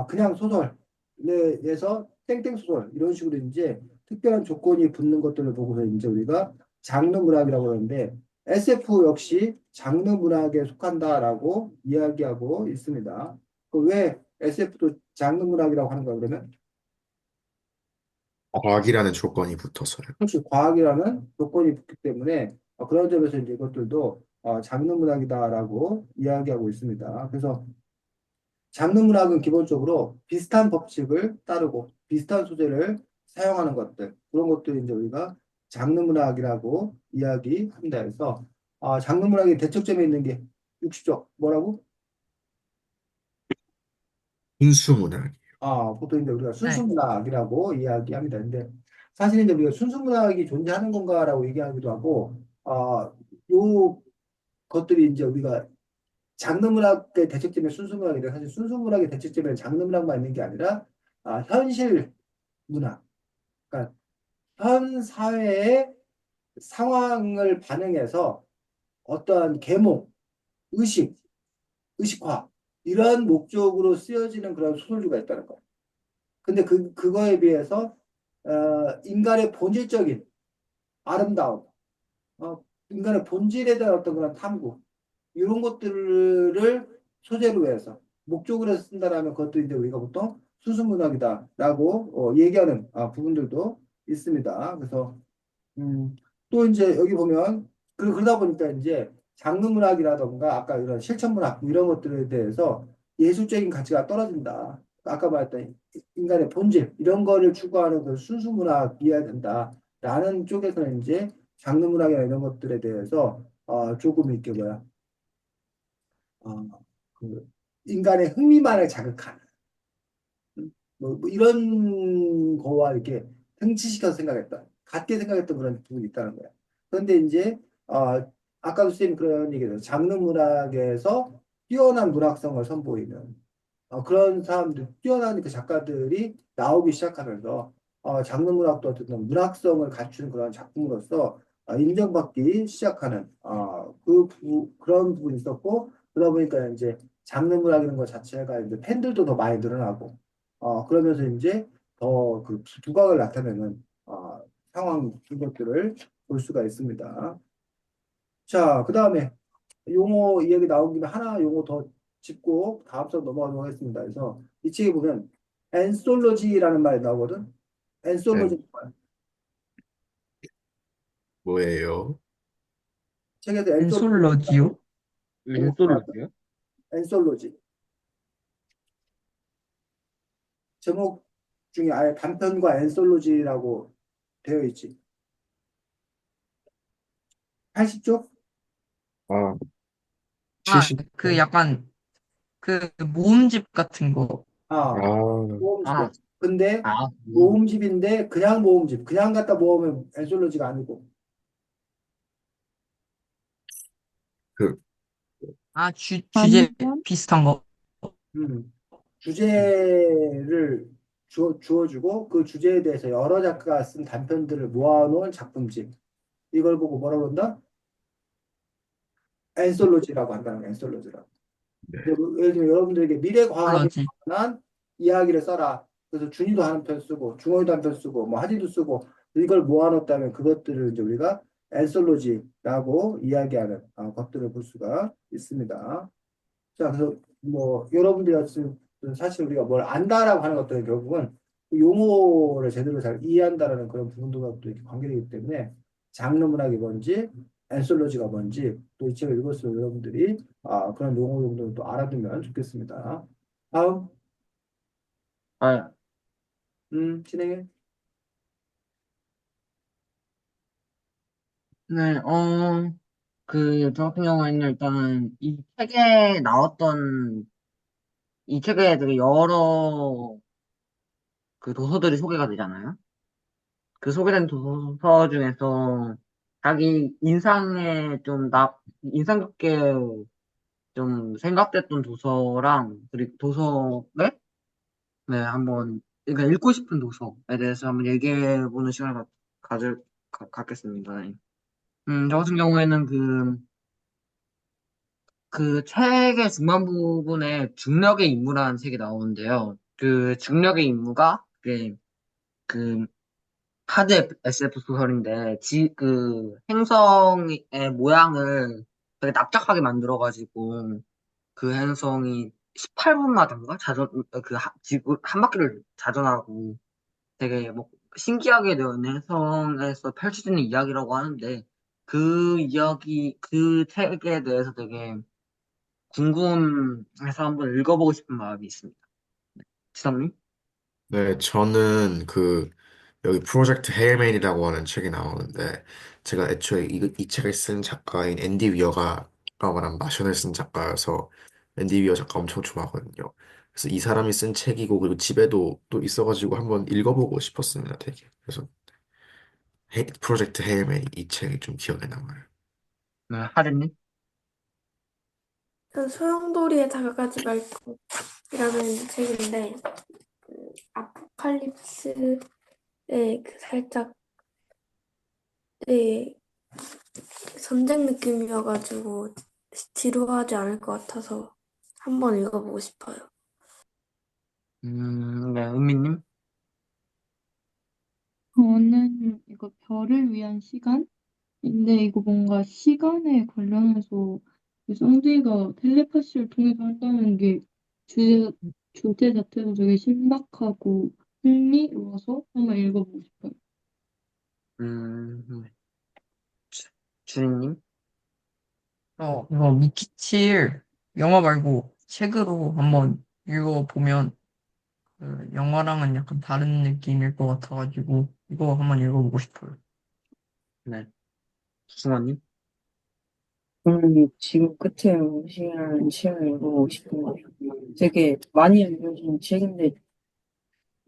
그냥 소설에서 땡땡 소설 이런 식으로 이제 특별한 조건이 붙는 것들을 보고서 이제 우리가 장르 문학이라고 하는데 SF 역시 장르 문학에 속한다라고 이야기하고 있습니다. 그왜 SF도 장르 문학이라고 하는 거야 그러면? 과학이라는 조건이 붙어서요. 혹시 과학이라는 조건이 붙기 때문에 그런 점에서 이제 이것들도 장르 문학이다라고 이야기하고 있습니다. 그래서 장르 문학은 기본적으로 비슷한 법칙을 따르고 비슷한 소재를 사용하는 것들 그런 것들이 이제 우리가 장르 문학이라고 이야기합니다. 그래서 장르 문학의 대척점에 있는 게 60쪽 뭐라고? 순수문학. 보통 이제 우리가 네. 순수문학이라고 이야기합니다. 근데 사실 이제 우리가 순수문학이 존재하는 건가라고 얘기하기도 하고, 요 것들이 이제 우리가 장르문학의 대책점에 순수문학인데 사실 순수문학의 대책점에 장르문학만 있는 게 아니라 현실 문학, 그러니까 현 사회의 상황을 반영해서 어떠한 계몽, 의식, 의식화 이런 목적으로 쓰여지는 그런 소설류가 있다는 거예요. 근데 그거에 비해서 인간의 본질적인 아름다움, 인간의 본질에 대한 어떤 그런 탐구, 이런 것들을 소재로 해서 목적으로 해서 쓴다라면 그것도 이제 우리가 보통 수수문학이다라고 얘기하는 부분들도 있습니다. 그래서 또 이제 여기 보면 그러다 보니까 이제 장르문학이라던가 아까 이런 실천문학 뭐 이런 것들에 대해서 예술적인 가치가 떨어진다. 아까 말했던 인간의 본질 이런 거를 추구하는 그 순수문학이어야 된다라는 쪽에서는 이제 장르문학이나 이런 것들에 대해서 조금 이렇게 뭐야 어, 그 인간의 흥미만을 자극하는 뭐 이런 거와 이렇게 등치시켜서 생각했다. 같게 생각했던 그런 부분이 있다는 거야. 그런데 이제 아까도 선생님 그런 얘기를 장르 문학에서 뛰어난 문학성을 선보이는 그런 사람들, 뛰어난 그 작가들이 나오기 시작하면서 장르 문학도 어쨌든 문학성을 갖춘 그런 작품으로서 인정받기 시작하는 그런 부분이 있었고 그러다 보니까 이제 장르 문학이라는 것 자체가 이제 팬들도 더 많이 늘어나고 그러면서 이제 더 그 두각을 나타내는 상황 이것들을 볼 수가 있습니다. 자, 그 다음에 용어 이야기 나온 김에 하나 용어 더 짚고 다음 수 넘어가도록 하겠습니다. 그래서 이 책에 보면 앤솔로지라는 말이 나오거든. 네, 앤솔로지 뭐예요? 책에서 앤솔로지 엔솔러지요? 랜솔로지요? 앤솔로지 제목 중에 아예 단편과 앤솔로지라고 되어 있지. 80쪽? 아, 아, 70. 그 약간 그 모음집 같은 거. 아, 아, 모음집이야. 아, 근데 아, 모음집인데 그냥 모음집. 그냥 갖다 모으면 앤솔로지가 아니고. 그, 아, 주제 아니면 비슷한 거. 음, 주제를 주어주고 그 주제에 대해서 여러 작가가 쓴 단편들을 모아놓은 작품집. 이걸 보고 뭐라 그런다? 앤솔로지라고 한다는 거야, 앤솔로지라고. 네. 예를 들면 여러분들에게 미래 과학에 솔러지. 관한 이야기를 써라. 그래서 준이도 한 편 쓰고, 중원이도 한 편 쓰고, 뭐 하디도 쓰고, 이걸 모아놓았다면 그것들을 이제 우리가 앤솔로지라고 이야기하는 것들을 볼 수가 있습니다. 자, 그래서 뭐 여러분들이 지금 사실 우리가 뭘 안다라고 하는 것들은 결국은 그 용어를 제대로 잘 이해한다라는 그런 부분들과 또 이렇게 관계되기 때문에 장르 문학이 뭔지 앤솔로지가 뭔지 또 이 책을 읽었을 때 여러분들이 그런 용어 정도는 또 알아두면 좋겠습니다. 다음, 아, 진행해. 네, 저 같은 경우에는 일단은 이 책에 되게 여러 그 도서들이 소개가 되잖아요. 그 소개된 도서 중에서 자기 인상 깊게 좀 생각됐던 도서랑, 그리고 도서를, 네, 그러니까 읽고 싶은 도서에 대해서 한번 얘기해보는 시간을 갖겠습니다. 네. 저 같은 경우에는 그 책의 중반 부분에 중력의 임무라는 책이 나오는데요. 그 중력의 임무가, 그, 하드 SF 소설인데, 행성의 모양을 되게 납작하게 만들어가지고, 그 행성이 18분마다인가? 지구 한 바퀴를 자전하고, 되게 뭐, 신기하게 되어 있는 행성에서 펼쳐지는 이야기라고 하는데, 그 책에 대해서 되게 궁금해서 한번 읽어보고 싶은 마음이 있습니다. 지성님? 네, 저는 여기 프로젝트 헤일맨이라고 하는 책이 나오는데, 제가 애초에 이 책을 쓴 작가인 앤디 위어가 아까 말한 마션을 쓴 작가여서, 앤디 위어 작가 엄청 좋아하거든요. 그래서 이 사람이 쓴 책이고, 그리고 집에도 또 있어가지고 한번 읽어보고 싶었습니다, 되게. 그래서 프로젝트 헤일맨 이 책이 좀 기억에 남아요. 네, 하진님? 소용돌이에 다가가지 말고이라는 책인데 아포칼립스의 그 살짝 네, 전쟁 느낌이어가지고 지루하지 않을 것 같아서 한번 읽어보고 싶어요. 네, 은미님? 저는 이거 별을 위한 시간인데 이거 뭔가 시간에 관련해서 이 썬데이가 텔레파시를 통해서 한다는 게 주제, 주제 자체도 되게 신박하고 흥미로워서 한번 읽어보고 싶어요. 네. 주인님? 이거 미키칠 영화 말고 책으로 한번 읽어보면 영화랑은 약간 다른 느낌일 것 같아가지고 이거 한번 읽어보고 싶어요. 네. 수성원님? 지금 끝에 음식이라는 책을 읽어보고 싶은 거예요. 되게 많이 알려진 책인데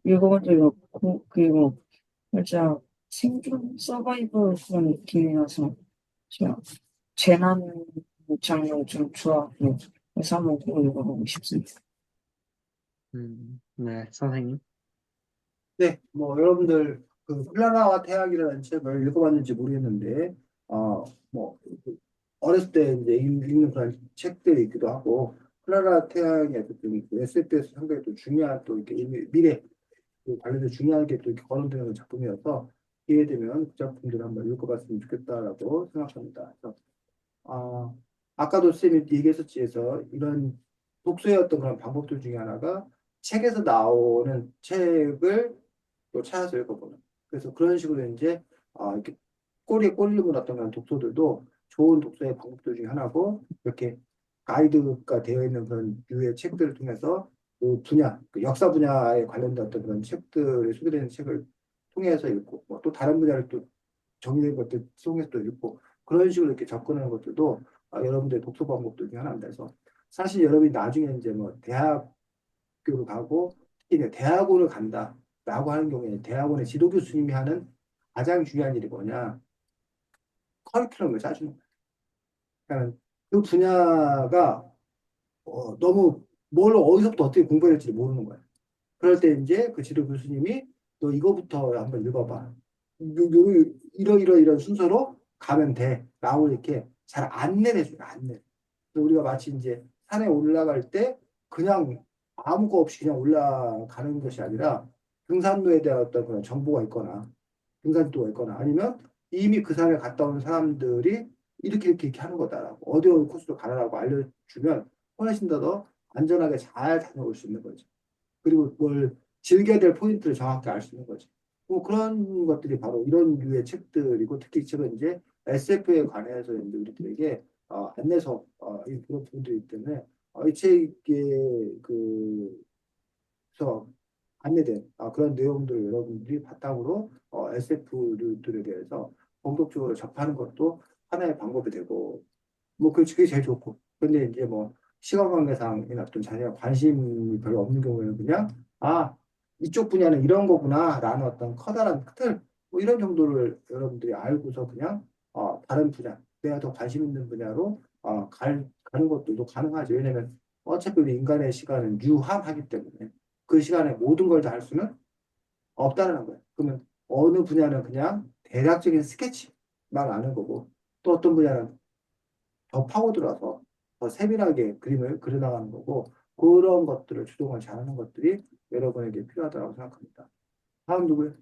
읽어본 적이 없고, 그리고 살짝 생존 서바이벌 그런 느낌이라서 제가 재난 장르 좀 좋아하고 그래서 한번 꼭 읽어보고 싶습니다. 네, 선생님. 네, 뭐 여러분들 그 클라라와 태양이라는 책을 읽어봤는지 모르겠는데, 뭐 어렸을 때 이제 읽는 그런 책들이 있기도 하고, 클라라 태양이 어쨌든 그 SF에서 상당히 또 중요한 또 이렇게 미래 그 관련해서 중요한 게 또 이렇게 거론되는 작품이어서 기회 되면 그 작품들을 한번 읽어봤으면 좋겠다라고 생각합니다. 그래서 아까도 쌤이 얘기했었지 해서 이런 독서의 어떤 그런 방법들 중에 하나가 책에서 나오는 책을 또 찾아서 읽어보는. 그래서 그런 식으로 이제 이렇게 꼬리에 꼬리를 물었던 그런 독서들도 좋은 독서의 방법들 중에 하나고 이렇게 가이드가 되어 있는 그런 유의 책들을 통해서 그 분야, 그 역사 분야에 관련된 어떤 그런 책들이 소개되는 책을 통해서 읽고 뭐또 다른 분야를 또 정리된 것들 통해서 또 읽고 그런 식으로 이렇게 접근하는 것들도 여러분들의 독서 방법들 중에 하나입니다. 그래서 사실 여러분이 나중에 이제 뭐 대학교를 가고 특히 이제 대학원을 간다라고 하는 경우에 대학원의 지도 교수님이 하는 가장 중요한 일이 뭐냐? 커리큘럼을 짜주는 거예요. 그러니까 그 분야가 너무 뭘 어디서부터 어떻게 공부해야 될지 모르는 거예요. 그럴 때 이제 그 지도 교수님이 너 이거부터 한번 읽어봐. 이런 순서로 가면 돼. 라고 이렇게 잘 안내를 해줘요. 안내. 그래서 우리가 마치 이제 산에 올라갈 때 그냥 아무 거 없이 그냥 올라가는 것이 아니라 등산로에 대한 어떤 그런 정보가 있거나 등산도가 있거나 아니면 이미 그 산에 갔다 온 사람들이 이렇게 하는 거다라고 어디 어디 코스로 가라라고 알려주면 훨씬 더 안전하게 잘 다녀올 수 있는 거죠. 그리고 뭘 즐겨야 될 포인트를 정확히 알 수 있는 거죠. 뭐 그런 것들이 바로 이런 류의 책들이고 특히 이 책은 이제 SF에 관해서 이제 우리들에게 안내서 그런 부분들이기 때문에 이 책의 그서 안내된 그런 내용들을 여러분들이 바탕으로 SF들에 대해서 본격적으로 접하는 것도 하나의 방법이 되고 뭐 그게 제일 좋고 근데 이제 뭐 시간 관계상이나 어떤 자기가 관심이 별로 없는 경우에는 그냥 아 이쪽 분야는 이런 거구나라는 어떤 커다란 틀 뭐 이런 정도를 여러분들이 알고서 그냥 다른 분야 내가 더 관심 있는 분야로 가는 것들도 가능하죠. 왜냐면 어차피 우리 인간의 시간은 유한하기 때문에 그 시간에 모든 걸 다 할 수는 없다는 거예요. 그러면 어느 분야는 그냥 대략적인 스케치만 아는 거고 또 어떤 분야는 더 파고들어서 더 세밀하게 그림을 그려나가는 거고 그런 것들을 주동을 잘하는 것들이 여러분에게 필요하다고 생각합니다. 다음 누구예요?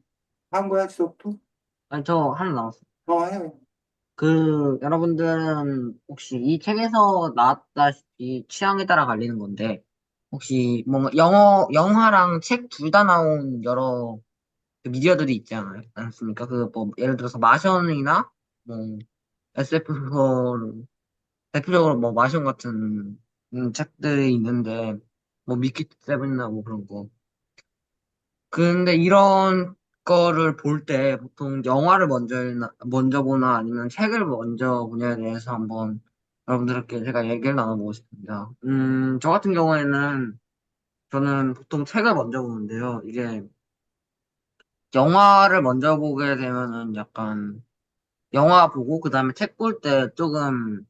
다음 거야 지속투? 아니, 저 하나 나왔어요. 해요. 여러분들은 혹시 이 책에서 나왔다시피 취향에 따라 갈리는 건데, 혹시 뭔가 영화랑 책 둘 다 나온 여러 그 미디어들이 있지 않습니까? 뭐, 예를 들어서 마션이나, 뭐, SF 소설, 대표적으로 뭐, 마션 같은 책들이 있는데, 뭐, 미키 세븐이나 뭐 그런 거. 근데 이런 거를 볼 때 보통 영화를 먼저 보나 아니면 책을 먼저 보냐에 대해서 한번 여러분들께 제가 얘기를 나눠보고 싶습니다. 저 같은 경우에는 저는 보통 책을 먼저 보는데요. 이게 영화를 먼저 보게 되면은 약간 영화 보고 그 다음에 책 볼 때 조금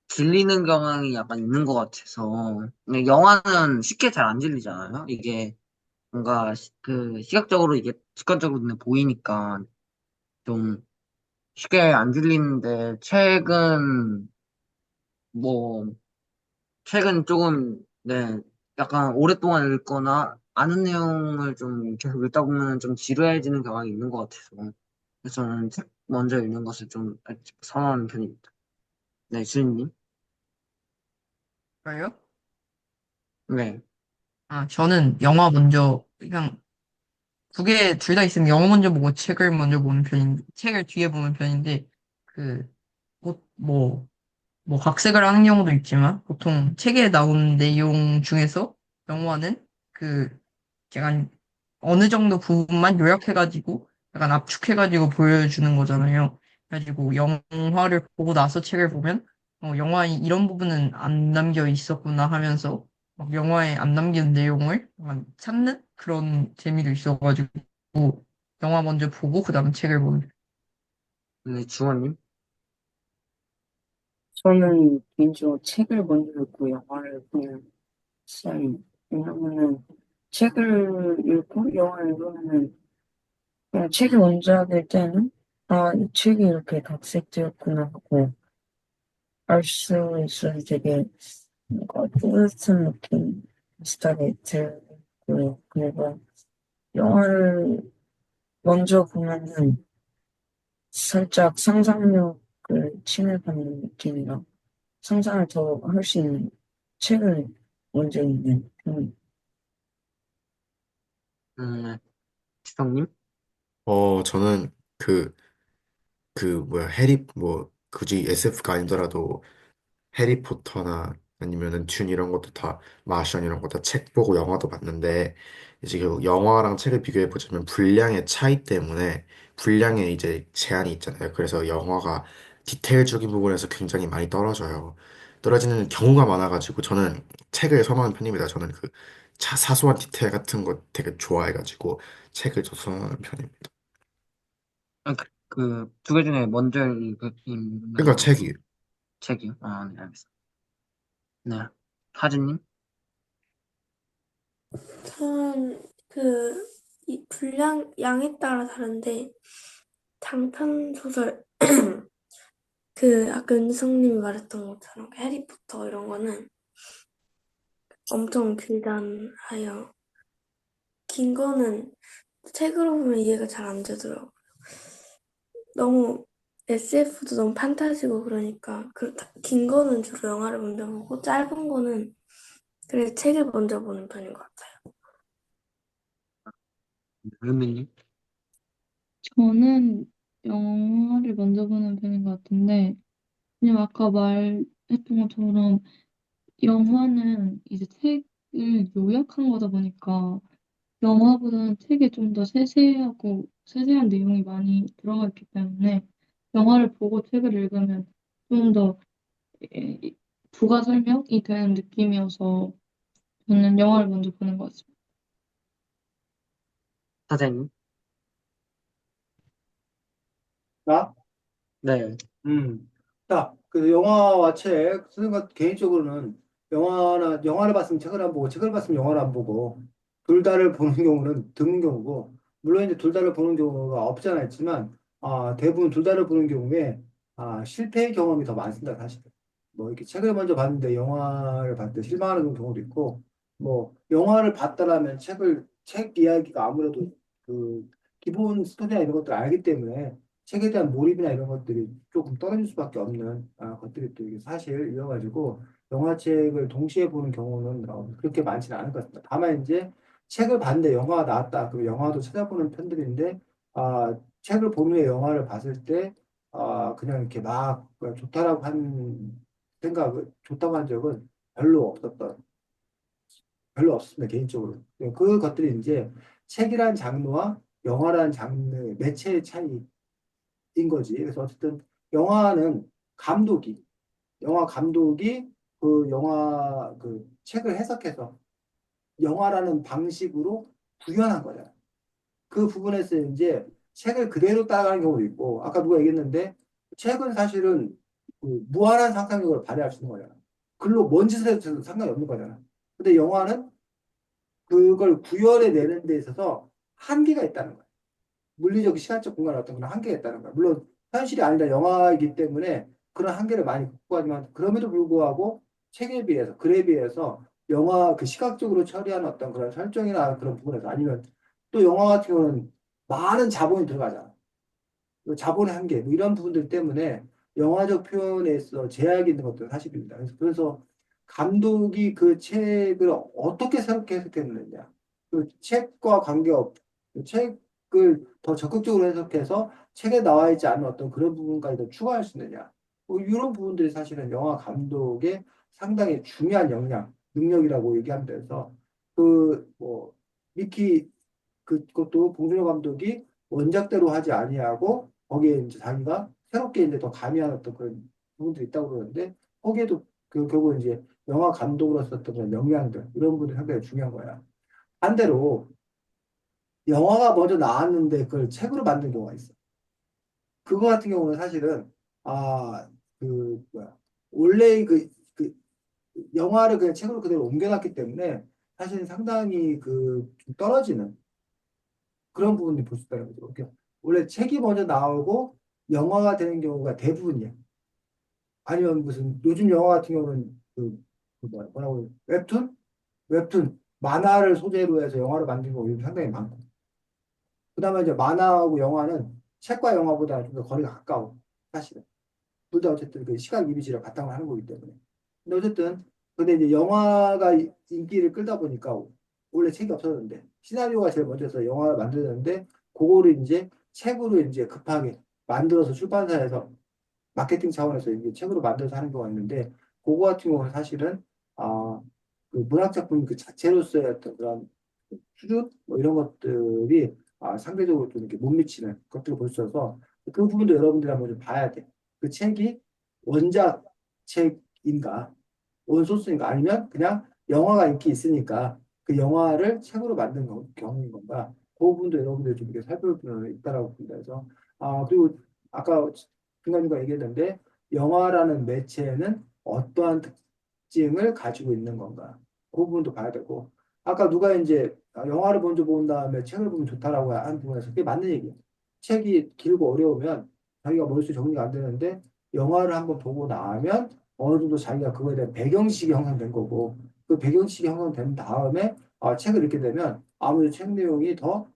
질리는 경향이 약간 있는 것 같아서. 근데 영화는 쉽게 잘 안 질리잖아요. 이게 뭔가 시각적으로 이게 직관적으로 눈에 보이니까 좀 쉽게 안 질리는데 뭐 책은 조금 네 약간 오랫동안 읽거나 아는 내용을 좀 계속 읽다 보면 좀 지루해지는 경향이 있는 것 같아서 그래서 저는 책 먼저 읽는 것을 좀 선호하는 편입니다. 네, 주인님. 그래요? 네. 저는 영화 먼저, 그냥 두 개 둘 다 있으면 영화 먼저 보고 책을 먼저 보는 편인데, 책을 뒤에 보는 편인데, 그, 뭐, 뭐 각색을 하는 경우도 있지만 보통 책에 나오는 내용 중에서 영화는 그 약간 어느 정도 부분만 요약해가지고 약간 압축해가지고 보여주는 거잖아요. 그래가지고 영화를 보고 나서 책을 보면 영화에 이런 부분은 안 남겨 있었구나 하면서 막 영화에 안 남긴 내용을 약간 찾는 그런 재미도 있어가지고 영화 먼저 보고 그다음 책을 보는. 네, 주원님. 저는 개인적으로 책을 먼저 읽고 영화를 보는 스타일. 왜냐면은 책을 읽고 영화를 읽으면은 그냥 책이 원작일 때는 아, 이 책이 이렇게 각색되었구나 하고 알 수 있어서 되게 뭔가 뿌듯한 느낌 비슷하게 들고요. 그리고 영화를 먼저 보면은 살짝 상상력을 침해받는 느낌이라 상상을 더 할 수 있는 책을 먼저 읽는 편. 네, 주성님. 저는 뭐야, 굳이 SF가 아니더라도 해리포터나 아니면은 듄 이런 것도 다 마션 이런 거 다 책 보고 영화도 봤는데 이제 결국 영화랑 책을 비교해 보자면 분량의 차이 때문에 분량에 이제 제한이 있잖아요. 그래서 영화가 디테일적인 부분에서 굉장히 많이 떨어져요. 떨어지는 경우가 많아가지고 저는 책을 선호하는 편입니다. 저는 사소한 디테일 같은 거 되게 좋아해가지고 책을 더 선호하는 편입니다. 두 개 중에 먼저 그러니까 읽은 책이 책이요? 아, 네, 알겠습니다. 네, 하진님. 저는 이 분량, 양에 따라 다른데, 단편 소설, 아까 은성님이 말했던 것처럼 해리포터 이런 거는 엄청 길잖아요. 긴 거는 책으로 보면 이해가 잘 안 되더라고요. 너무 SF도 너무 판타지고 그러니까 긴 거는 주로 영화를 먼저 보고 짧은 거는 그래 책을 먼저 보는 편인 것 같아요. 루미님. 저는 영화를 먼저 보는 편인 것 같은데, 그냥 아까 말했던 것처럼 영화는 이제 책을 요약한 거다 보니까 영화보다는 책에 좀 더 세세하고 세세한 내용이 많이 들어가 있기 때문에 영화를 보고 책을 읽으면 좀 더 부가 설명이 되는 느낌이어서 저는 영화를 먼저 보는 것 같습니다. 사장님. 나? 네. 자, 그 영화와 책 쓰는 것 개인적으로는 영화를 봤으면 책을 안 보고 책을 봤으면 영화를 안 보고 둘 다를 보는 경우는 드문 경우고 물론 이제 둘 다를 보는 경우가 없지 않아 있지만 대부분 둘 다를 보는 경우에 실패의 경험이 더 많습니다, 사실. 뭐 이렇게 책을 먼저 봤는데 영화를 봤을 때 실망하는 경우도 있고 뭐 영화를 봤다라면 책 이야기가 아무래도 그 기본 스토리나 이런 것들을 알기 때문에 책에 대한 몰입이나 이런 것들이 조금 떨어질 수밖에 없는 것들이 또 이게 사실이어가지고 영화책을 동시에 보는 경우는 그렇게 많지는 않을 것 같습니다. 다만 이제 책을 봤는데 영화가 나왔다. 그럼 영화도 찾아보는 편들인데 책을 본 후에 영화를 봤을 때 그냥 이렇게 막 좋다라고 한 생각을 좋다고 한 적은 별로 없습니다. 개인적으로. 그것들이 이제 책이란 장르와 영화라는 장르의 매체의 차이 인 거지. 그래서 어쨌든 영화는 감독이, 영화 감독이 그 영화 그 책을 해석해서 영화라는 방식으로 구현한 거잖아. 그 부분에서 이제 책을 그대로 따라가는 경우도 있고, 아까 누가 얘기했는데, 책은 사실은 무한한 상상력을 발휘할 수 있는 거잖아. 글로 뭔 짓을 해도 상관이 없는 거잖아. 근데 영화는 그걸 구현해 내는 데 있어서 한계가 있다는 거야. 물리적, 시간적 공간에 어떤 그런 한계가 있다는 거야. 물론 현실이 아니라 영화이기 때문에 그런 한계를 많이 극복하지만 그럼에도 불구하고 책에 비해서 글에 비해서 영화 시각적으로 처리하는 어떤 그런 설정이나 그런 부분에서 아니면 또 영화 같은 경우는 많은 자본이 들어가잖아. 그 자본의 한계 뭐 이런 부분들 때문에 영화적 표현에 있어 제약이 있는 것도 사실입니다. 그래서 감독이 그 책을 어떻게 새롭게 해석했느냐, 그 책과 관계없, 그 책을 더 적극적으로 해석해서 책에 나와 있지 않은 어떤 그런 부분까지 더 추가할 수 있느냐, 뭐 이런 부분들이 사실은 영화 감독의 상당히 중요한 능력이라고 얘기하면 돼서 뭐 미키 그것도 봉준호 감독이 원작대로 하지 아니하고 거기에 이제 자기가 새롭게 이제 더 가미한 어떤 그런 부분들이 있다고 그러는데 거기에도 결국 이제 영화 감독으로서 어떤 그런 역량들 이런 부분이 상당히 중요한 거야. 반대로 영화가 먼저 나왔는데 그걸 책으로 만든 경우가 있어. 그거 같은 경우는 사실은 아 뭐야 원래 그 영화를 그냥 책으로 그대로 옮겨놨기 때문에 사실 상당히 좀 떨어지는 그런 부분이 볼 수 있다는 거죠. 그러니까 원래 책이 먼저 나오고 영화가 되는 경우가 대부분이야. 아니면 무슨 요즘 영화 같은 경우는 뭐라고 웹툰 만화를 소재로 해서 영화를 만든 경우 요즘 상당히 많고. 그다음에 이제 만화하고 영화는 책과 영화보다 좀 더 거리가 가까워. 사실은. 둘 다 어쨌든 그 시각 이미지를 바탕으로 하는 거기 때문에. 근데 어쨌든 근데 이제 영화가 인기를 끌다 보니까 원래 책이 없었는데 시나리오가 제일 먼저서 영화를 만들었는데 그거를 이제 책으로 이제 급하게 만들어서 출판사에서 마케팅 차원에서 이게 책으로 만들어서 하는 경우가 있는데 그거 같은 경우는 사실은 아, 그 문학 작품 그 자체로서의 어떤 그런 수준 뭐 이런 것들이 상대적으로 좀 이렇게 못 미치는 것들을 볼 수 있어서 그 부분도 여러분들이 한번 좀 봐야 돼. 그 책이 원작 책인가 원소스인가 아니면 그냥 영화가 인기 있으니까 그 영화를 책으로 만든 경우인 건가 그 부분도 여러분들이 좀 이렇게 살펴볼 필요는 있다라고 봅니다. 그래서 그리고 아까 중간중간 얘기했는데 영화라는 매체는 어떠한 특징을 가지고 있는 건가 그 부분도 봐야 되고 아까 누가 이제 영화를 먼저 본 다음에 책을 보면 좋다라고 한 부분에서 그게 맞는 얘기예요. 책이 길고 어려우면 자기가 머릿속에 정리가 안 되는데 영화를 한번 보고 나면 어느 정도 자기가 그거에 대한 배경식이 형성된 거고 그 배경식이 형성된 다음에 책을 읽게 되면 아무래도 책 내용이 더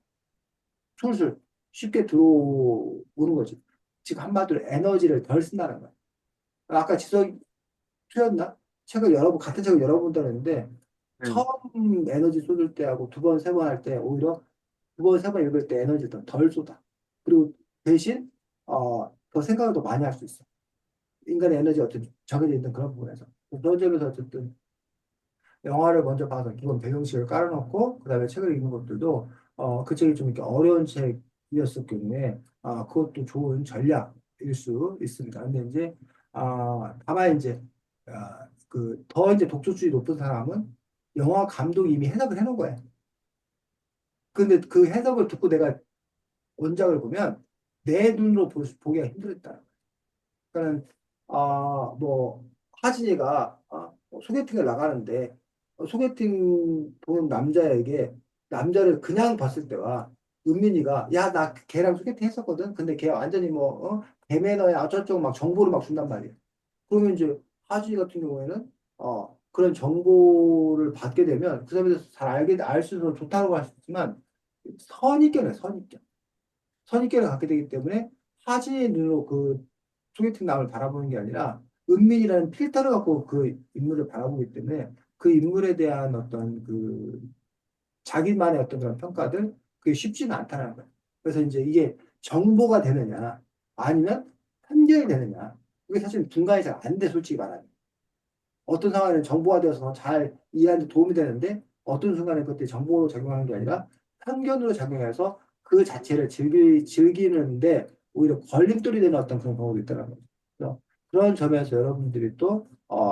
술술 쉽게 들어오는 거지. 즉 한마디로 에너지를 덜 쓴다는 거야. 아까 지석이 틀렸나? 책을 여러 번 같은 책을 여러 번 읽었는데 응. 처음 에너지 쏟을 때하고 두 번, 세 번 할 때 오히려 두 번, 세 번 읽을 때 에너지를 덜 쏟아. 그리고 대신 더 생각을 더 많이 할 수 있어. 인간의 에너지가 어쨌든 정해져 있는 그런 부분에서. 그런 점에서 어쨌든 영화를 먼저 봐서 기본 배경식을 깔아놓고 그다음에 책을 읽는 것들도 그 책이 좀 이렇게 어려운 책이었을 경우에 그것도 좋은 전략일 수 있습니다. 근데 이제 다만 이제 더 이제 독서주의 높은 사람은 영화 감독이 이미 해석을 해놓은 거야. 근데 그 해석을 듣고 내가 원작을 보면 내 눈으로 보기가 힘들었다. 그러니까 뭐 하진이가 소개팅을 나가는데 소개팅 보는 남자에게 남자를 그냥 봤을 때와 은민이가 야 나 걔랑 소개팅 했었거든. 근데 걔 완전히 뭐 대매너야 어쩌고 막 정보를 막 준단 말이야. 그러면 이제 하진이 같은 경우에는 그런 정보를 받게 되면 그 사람에 대해서 잘 알 수 있어서 좋다고 할 수 있지만 선입견이야 선입견. 선입견을 갖게 되기 때문에 하진의 눈으로 그 소개팅 남을 바라보는 게 아니라 은민이라는 필터를 갖고 그 인물을 바라보기 때문에 그 인물에 대한 어떤 자기만의 어떤 그런 평가들 그게 쉽지는 않다는 거예요. 그래서 이제 이게 정보가 되느냐 아니면 편견이 되느냐 이게 사실 분간이 잘 안 돼 솔직히 말하면 어떤 상황에는 정보가 되어서 잘 이해하는 데 도움이 되는데 어떤 순간에 그때 정보로 작용하는 게 아니라 편견으로 작용해서 그 자체를 즐기는데 오히려 걸림돌이 되는 어떤 그런 경우도 있다는 거죠. 그래서 그런 점에서 여러분들이 또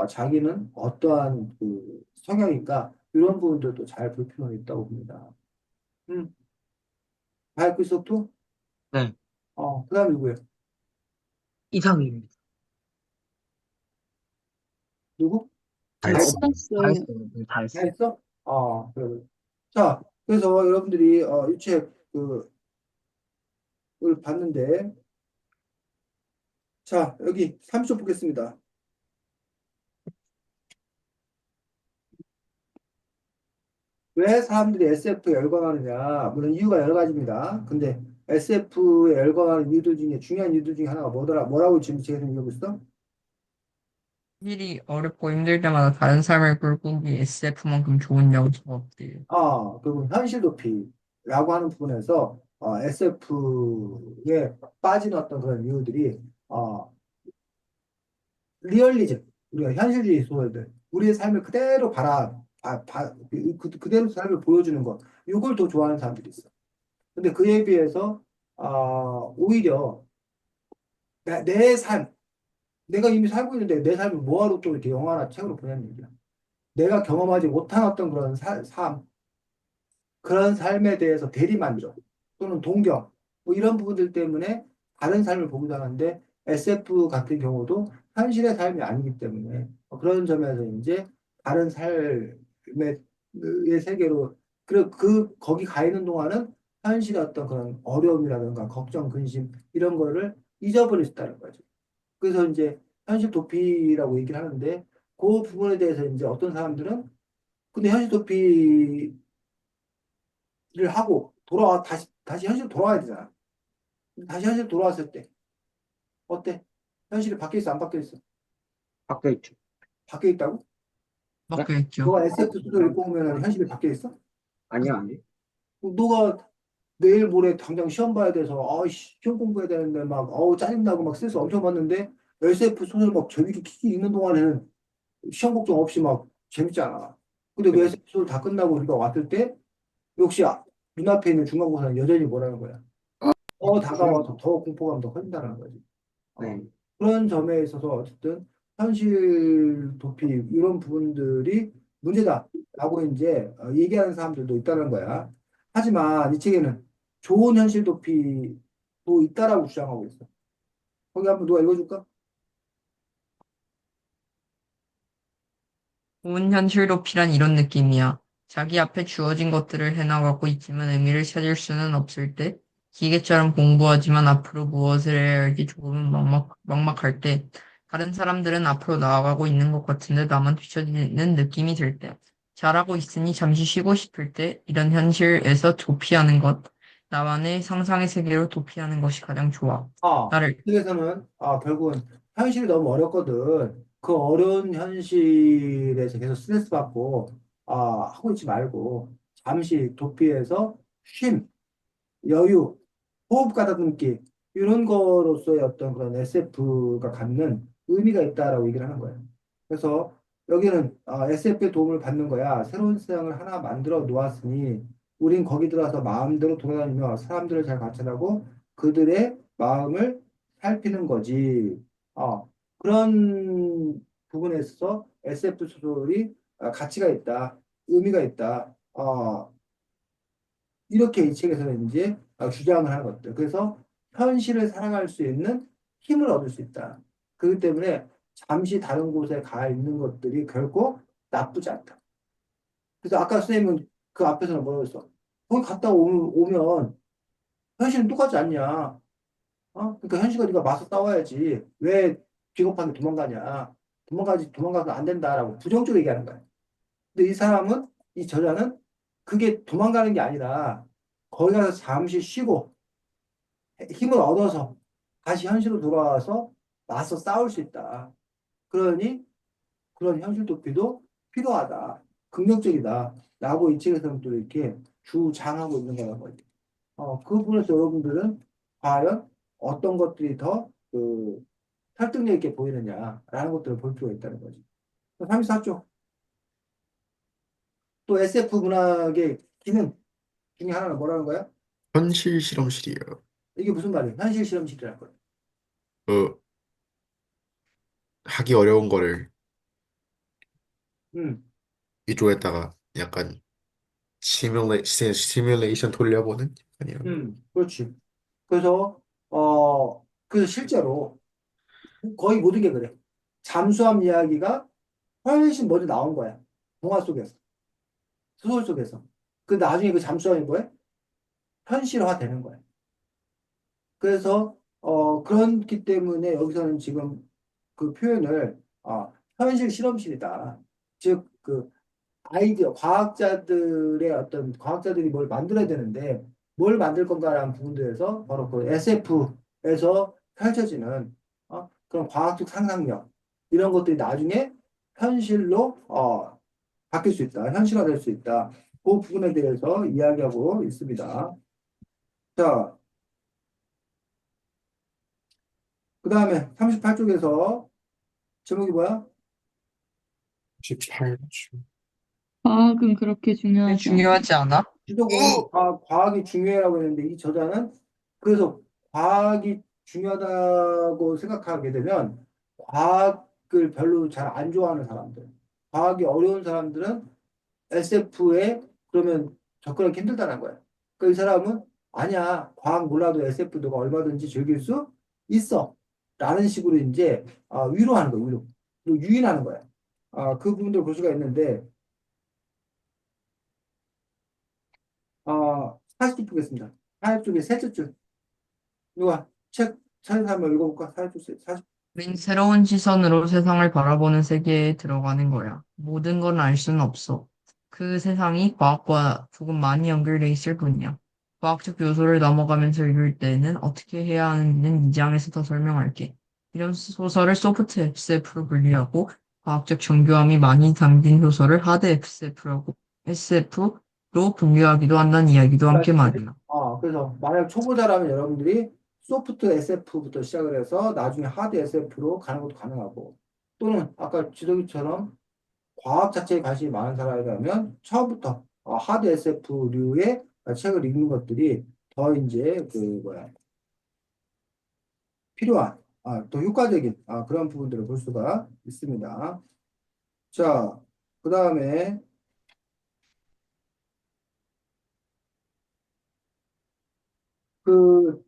자기는 어떠한 성향인가 이런 부분들도 잘 볼 필요가 있다고 봅니다. 음, 바이크 속도? 네. 그다음 누구예요? 이상입니다. 누구? 다 다 했어. 했어? 다 끝났어요. 했어요. 네, 다 다 했어요. 했어? 그래. 자, 그래서 여러분들이 이 책, 을 봤는데, 자, 여기 30초 보겠습니다. 왜 사람들이 SF에 열광하느냐? 물론 이유가 여러 가지입니다. 근데 SF에 열광하는 이유들 중에 중요한 이유들 중에 하나가 뭐라고 지금 제가 생각하고 있어? 일이 어렵고 힘들 때마다 다른 삶을 굴고 이 SF만큼 좋은 영화가 없대요. 그리고 현실 도피라고 하는 부분에서 SF에 빠진 어떤 그런 이유들이 리얼리즘, 우리가 현실주의 소설들, 우리의 삶을 그대로 그대로 삶을 보여주는 것, 이걸 더 좋아하는 사람들이 있어. 근데 그에 비해서 오히려 내 삶, 내가 이미 살고 있는데 내 삶을 뭐하러 또 이렇게 영화나 책으로 보냐는 얘기야. 내가 경험하지 못한 어떤 그런 삶, 그런 삶에 대해서 대리만족 또는 동경 뭐 이런 부분들 때문에 다른 삶을 보기도 하는데 SF 같은 경우도 현실의 삶이 아니기 때문에 그런 점에서 이제 다른 삶의 의 세계로 거기 가 있는 동안은 현실의 어떤 그런 어려움이라든가 걱정, 근심 이런 거를 잊어버릴 수 있다는 거죠. 그래서 이제 현실 도피라고 얘기를 하는데 그 부분에 대해서 이제 어떤 사람들은 근데 현실 도피 일을 하고 다시 현실로 돌아와야 되잖아. 다시 현실 돌아왔을 때 어때? 현실이 바뀌어 있어, 안 바뀌어 있어? 바뀌어 있죠. 바뀌어 있다고? 네? 바뀌어 있죠. 너가 SF 소설 읽고 보면 현실이 바뀌어 있어? 아니요, 아니요. 너가 내일 모레 당장 시험 봐야 돼서 시험 공부해야 되는데 막 짜증나고 막 스트레스 엄청 받는데 SF 소설 막 재밌게 키키 읽는 동안에는 시험 걱정 없이 막 재밌잖아. 근데 그 SF 소설 다 끝나고 우리가 왔을 때 역시 눈앞에 있는 중간고사는 여전히 뭐라는 거야? 더 다가와서 더 공포감 더 커진다는 거지. 어, 네. 그런 점에 있어서 어쨌든 현실 도피 이런 부분들이 문제다라고 이제 얘기하는 사람들도 있다는 거야. 하지만 이 책에는 좋은 현실 도피도 있다라고 주장하고 있어. 거기 한번 누가 읽어줄까? 좋은 현실 도피란 이런 느낌이야. 자기 앞에 주어진 것들을 해나가고 있지만 의미를 찾을 수는 없을 때, 기계처럼 공부하지만 앞으로 무엇을 해야 할지 조금은 막막할 때, 다른 사람들은 앞으로 나아가고 있는 것 같은데 나만 뒤처지는 느낌이 들 때, 잘하고 있으니 잠시 쉬고 싶을 때, 이런 현실에서 도피하는 것, 나만의 상상의 세계로 도피하는 것이 가장 좋아. 나를 책에서는 결국은 현실이 너무 어렵거든. 그 어려운 현실에서 계속 스트레스 받고 하고 있지 말고 잠시 도피해서 쉼, 여유, 호흡 가다듬기 이런 거로서의 어떤 그런 SF가 갖는 의미가 있다라고 얘기를 하는 거예요. 그래서 여기는 SF의 도움을 받는 거야. 새로운 세상을 하나 만들어 놓았으니 우린 거기 들어가서 마음대로 돌아다니며 사람들을 잘 관찰하고 그들의 마음을 살피는 거지. 그런 부분에 있어서 SF 소설이 가치가 있다, 의미가 있다. 이렇게 이 책에서는 이제 주장을 하는 것들. 그래서 현실을 살아갈 수 있는 힘을 얻을 수 있다. 그렇기 때문에 잠시 다른 곳에 가 있는 것들이 결코 나쁘지 않다. 그래서 아까 선생님은 그 앞에서는 뭐라고 했어? 거기 갔다 오면 현실은 똑같지 않냐? 그러니까 현실과 네가 맞서 싸워야지. 왜 비겁하게 도망가냐? 도망가서 안 된다라고 부정적으로 얘기하는 거야. 근데 이 저자는 그게 도망가는 게 아니라 거기 가서 잠시 쉬고 힘을 얻어서 다시 현실로 돌아와서 맞서 싸울 수 있다. 그러니 그런 현실 도피도 필요하다. 긍정적이다. 라고 이 책에서는 또 이렇게 주장하고 있는 거란 말이에요. 그 부분에서 여러분들은 과연 어떤 것들이 더 설득력 있게 보이느냐라는 것들을 볼 필요가 있다는 거지. 34쪽. 또 SF 문학의 기능 중에 하나는 뭐라는 거야? 현실 실험실이에요. 이게 무슨 말이에요? 현실 실험실이라는 거예요. 그 하기 어려운 거를 음, 위조했다가 약간 시뮬레이션 돌려보는 아니요. 그렇지. 그래서, 그래서 실제로 거의 모든 게 그래. 잠수함 이야기가 훨씬 먼저 나온 거야. 동화 속에서, 소설 속에서. 그 나중에 그 잠수함이 뭐야? 현실화 되는 거야. 그래서, 그렇기 때문에 여기서는 지금 그 표현을, 현실 실험실이다. 즉, 과학자들이 뭘 만들어야 되는데, 뭘 만들 건가라는 부분들에서 바로 그 SF에서 펼쳐지는 그런 과학적 상상력, 이런 것들이 나중에 현실로 바뀔 수 있다. 현실화될 수 있다. 그 부분에 대해서 이야기하고 있습니다. 자, 그 다음에 38쪽에서 제목이 뭐야? 18주. 과학은 그렇게 중요하지 않아. 중요하지 않아? 지도공부 과학이 중요하다고 했는데 이 저자는 그래서 과학이 중요하다고 생각하게 되면 과학을 별로 잘 안 좋아하는 사람들, 과학이 어려운 사람들은 SF에 그러면 접근하기 힘들다는 거야. 그러니까 이 사람은 아니야, 과학 몰라도 SF 너가 얼마든지 즐길 수 있어. 라는 식으로 이제 위로하는 거야, 위로. 그리고 유인하는 거야. 그 부분들 볼 수가 있는데, 40쪽 보겠습니다. 40쪽의 셋째 줄. 누가 책 찾은 사람 읽어볼까? 40쪽, 40. 우린 새로운 시선으로 세상을 바라보는 세계에 들어가는 거야. 모든 건 알 수는 없어. 그 세상이 과학과 조금 많이 연결돼 있을 뿐이야. 과학적 요소를 넘어가면서 읽을 때는 어떻게 해야 하는지는 이 장에서 더 설명할게. 이런 소설을 소프트 SF로 분류하고 과학적 정교함이 많이 담긴 소설을 하드 SF로 분류하기도 한다는 이야기도 함께 말이야. 그래서 만약 초보자라면 여러분들이 소프트 SF부터 시작을 해서 나중에 하드 SF로 가는 것도 가능하고 또는 아까 지도기처럼 과학 자체에 관심이 많은 사람이라면 처음부터 하드 SF류의 책을 읽는 것들이 더 이제 그 뭐야 필요한 더 효과적인 그런 부분들을 볼 수가 있습니다. 자, 그 다음에 그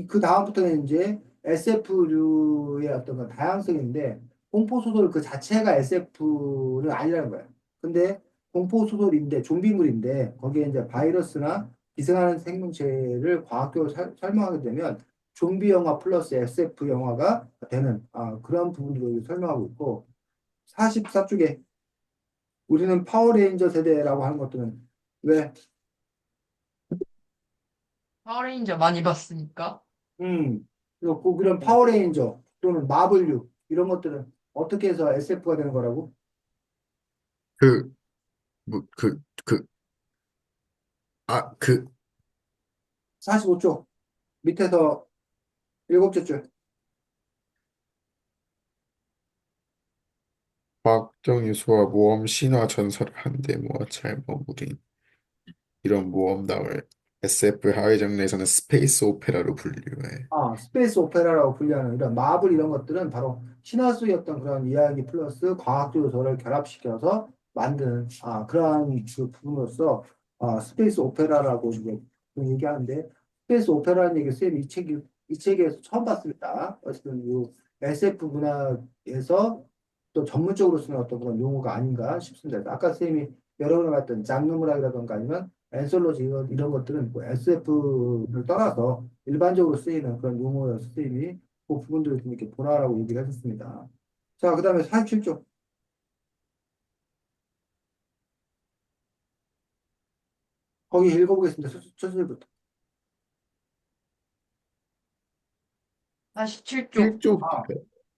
그 다음부터는 이제 SF류의 어떤 그 다양성인데 공포소설 그 자체가 SF는 아니라는 거예요. 근데 공포소설인데 좀비물인데 거기에 이제 바이러스나 기생하는 생명체를 과학적으로 설명하게 되면 좀비 영화 플러스 SF 영화가 되는 그런 부분들을 설명하고 있고 44쪽에 우리는 파워레인저 세대라고 하는 것들은 왜 파워레인저 많이 봤으니까. 그리고 꼭 이런 파워레인저 또는 마블류 이런 것들은 어떻게 해서 SF가 되는 거라고? 그, 뭐, 그, 45쪽 밑에서 일곱째 줄. 과학적 요소와 모험, 신화, 전설을 한데 모아 잘 버무린 이런 모험담을 SF 하위 장르에서는 스페이스 오페라로 분류해. 스페이스 오페라라고 분류하는 이런 마블 이런 것들은 바로 신화 속의 어떤 그런 이야기 플러스 과학적 요소를 결합시켜서 만든 그러한 그 부분으로서 스페이스 오페라라고 이제 얘기하는데 스페이스 오페라는 얘기 쌤이 이 책에서 처음 봤습니다. 어쨌든 이 SF 문학에서 또 전문적으로 쓰는 어떤 그런 용어가 아닌가 싶습니다. 아까 쌤이 여러 번 봤던 장르 문학이라든가 아니면 엔솔로지 이런 것들은 뭐 SF를 떠나서 일반적으로 쓰이는 그런 용어의 쓰임이 그 부분들을 좀 이렇게 보라라고 얘기를 해줬습니다. 자, 그 다음에 47쪽. 거기 읽어보겠습니다. 첫 줄부터. 47쪽. 1쪽부터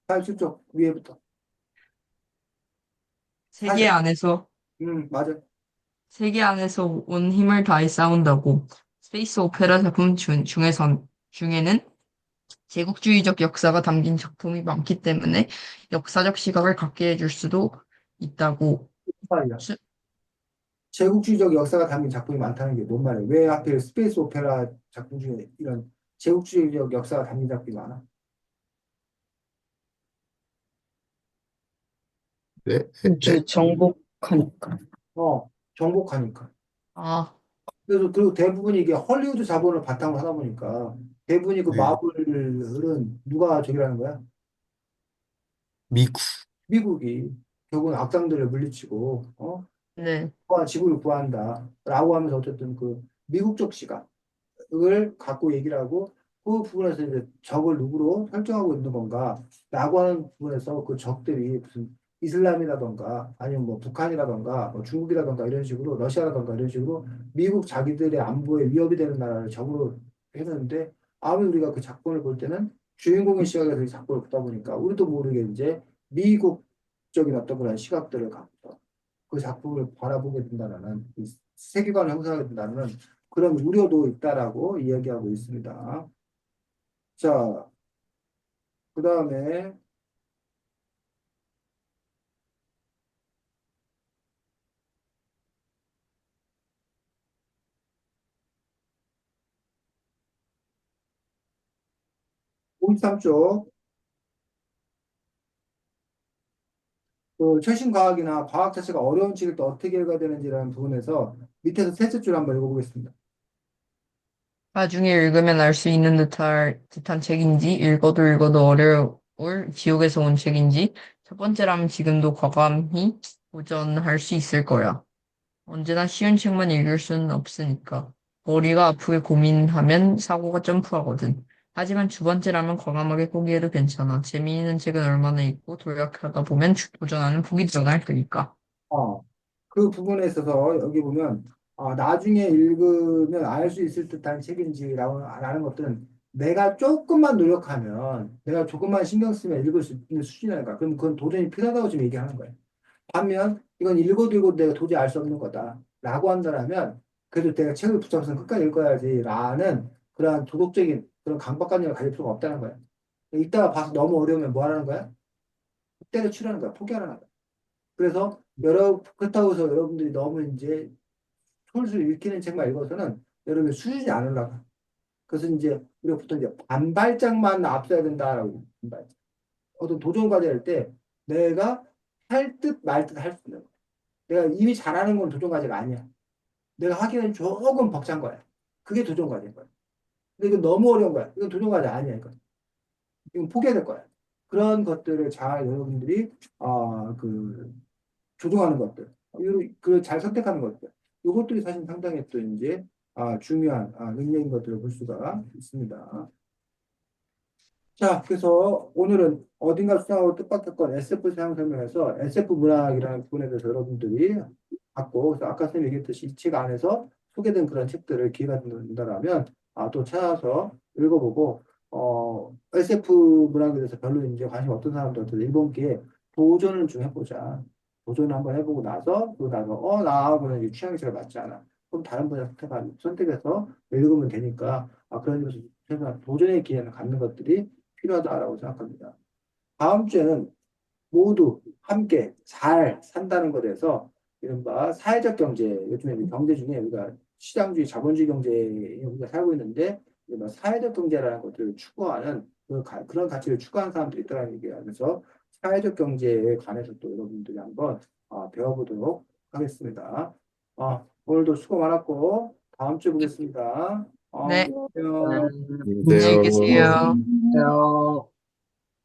아, 47쪽 위에부터. 세계 40, 안에서 맞아. 세계 안에서 온 힘을 다해 싸운다고. 스페이스 오페라 작품 중에는 제국주의적 역사가 담긴 작품이 많기 때문에 역사적 시각을 갖게 해줄 수도 있다고. 말이야. 수- 제국주의적 역사가 담긴 작품이 많다는 게 뭔 말이야? 왜 하필 스페이스 오페라 작품 중에 이런 제국주의적 역사가 담긴 작품이 많아? 네, 정복하니까. 정복하니까. 아, 그래서 그리고 대부분이 이게 헐리우드 자본을 바탕으로 하다 보니까 대부분이 그 네. 마블은 누가 저기라는 거야? 미국. 미국이 결국은 악당들을 물리치고 네. 지구를 구한다라고 하면서 어쨌든 그 미국적 시각을 갖고 얘기를 하고 그 부분에서 이제 적을 누구로 설정하고 있는 건가라고 하는 부분에서 그 적들이 무슨 이슬람이라던가 아니면 뭐 북한이라던가 뭐 중국이라던가 이런 식으로 러시아라던가 이런 식으로 미국 자기들의 안보에 위협이 되는 나라를 적으로 해놨는데 아무리 우리가 그 작품을 볼 때는 주인공의 시각에서 이 작품을 보다 보니까 우리도 모르게 이제 미국적인 어떤 그런 시각들을 갖고 그 작품을 바라보게 된다는 이 세계관을 형성하게 된다는 그런 우려도 있다라고 이야기하고 있습니다. 자, 그 다음에 53쪽 그 최신 과학이나 과학 자체가 어려운 책을 또 어떻게 읽어야 되는지라는 부분에서 밑에서 셋째 줄 한번 읽어보겠습니다. 나중에 읽으면 알 수 있는 듯한 책인지, 읽어도 어려울 지옥에서 온 책인지, 첫 번째라면 지금도 과감히 도전할 수 있을 거야. 언제나 쉬운 책만 읽을 수는 없으니까. 머리가 아프게 고민하면 사고가 점프하거든. 하지만 두 번째라면 과감하게 포기해도 괜찮아. 재미있는 책은 얼마나 있고 도약하다 보면 도전하는 폭이 늘어날 거니까. 어, 그 부분에 있어서 여기 보면 나중에 읽으면 알 수 있을 듯한 책인지라고 라는 것들은 내가 조금만 노력하면 내가 조금만 신경 쓰면 읽을 수 있는 수준이라니까. 그럼 그건 도전이 필요하다고 지금 얘기하는 거예요. 반면 이건 읽어도 내가 도저히 알 수 없는 거다 라고 한다면 그래도 내가 책을 붙잡아서 끝까지 읽어야지 라는 그런 도덕적인 그런 강박관념을 가질 필요가 없다는 거야. 이따가 봐서 너무 어려우면 뭐 하라는 거야? 때려치라는 거야. 포기하라는 거야. 그래서 그렇다고 해서 여러분들이 너무 이제 솔솔 읽히는 책만 읽어서는 여러분의 수준이 안 올라가. 그래서 이제 우리가 보통 이제 반발짝만 앞서야 된다라고. 반발짝. 어떤 도전 과제 할 때 내가 할 듯 말 듯 할 수 있는 거야. 내가 이미 잘하는 건 도전 과제가 아니야. 내가 하기에는 조금 벅찬 거야. 그게 도전 과제인 거야. 근데 이건 너무 어려운 거야. 이건 도전 과제 아니야. 이건 포기해야 될 거야. 그런 것들을 잘 여러분들이 그 조종하는 것들, 그잘 선택하는 것들, 이것들이 사실 상당히 또 이제 중요한 능력인 것들을 볼 수가 있습니다. 자, 그래서 오늘은 어딘가 수상하고 뜻밖의 SF 사용 설명에서 SF 문학이라는 부분에 대해서 여러분들이 갖고, 그래서 아까 선생님이 얘기했듯이 이 책 안에서 소개된 그런 책들을 기회가 된다면 또 찾아서 읽어보고, SF 문학에 대해서 별로 이제 관심 없던 사람들한테 이번 기회에 도전을 좀 해보자. 도전을 한번 해보고 나서, 그러고 나서, 나하고는 이제 취향이 잘 맞지 않아. 그럼 다른 분야 선택해서 읽으면 되니까, 그런 점에서 도전의 기회를 갖는 것들이 필요하다라고 생각합니다. 다음 주에는 모두 함께 잘 산다는 것에 대해서 이른바 사회적 경제, 요즘에 이제 경제 중에 우리가 시장주의, 자본주의 경제에 우리가 살고 있는데 이른바 사회적 경제라는 것들을 추구하는 그런 가치를 추구하는 사람들이 있다는 얘기예요. 그래서 사회적 경제에 관해서 또 여러분들이 한번 배워보도록 하겠습니다. 오늘도 수고 많았고 다음 주에 보겠습니다. 네, 안녕. 네. 안녕히 계세요. 안녕하세요.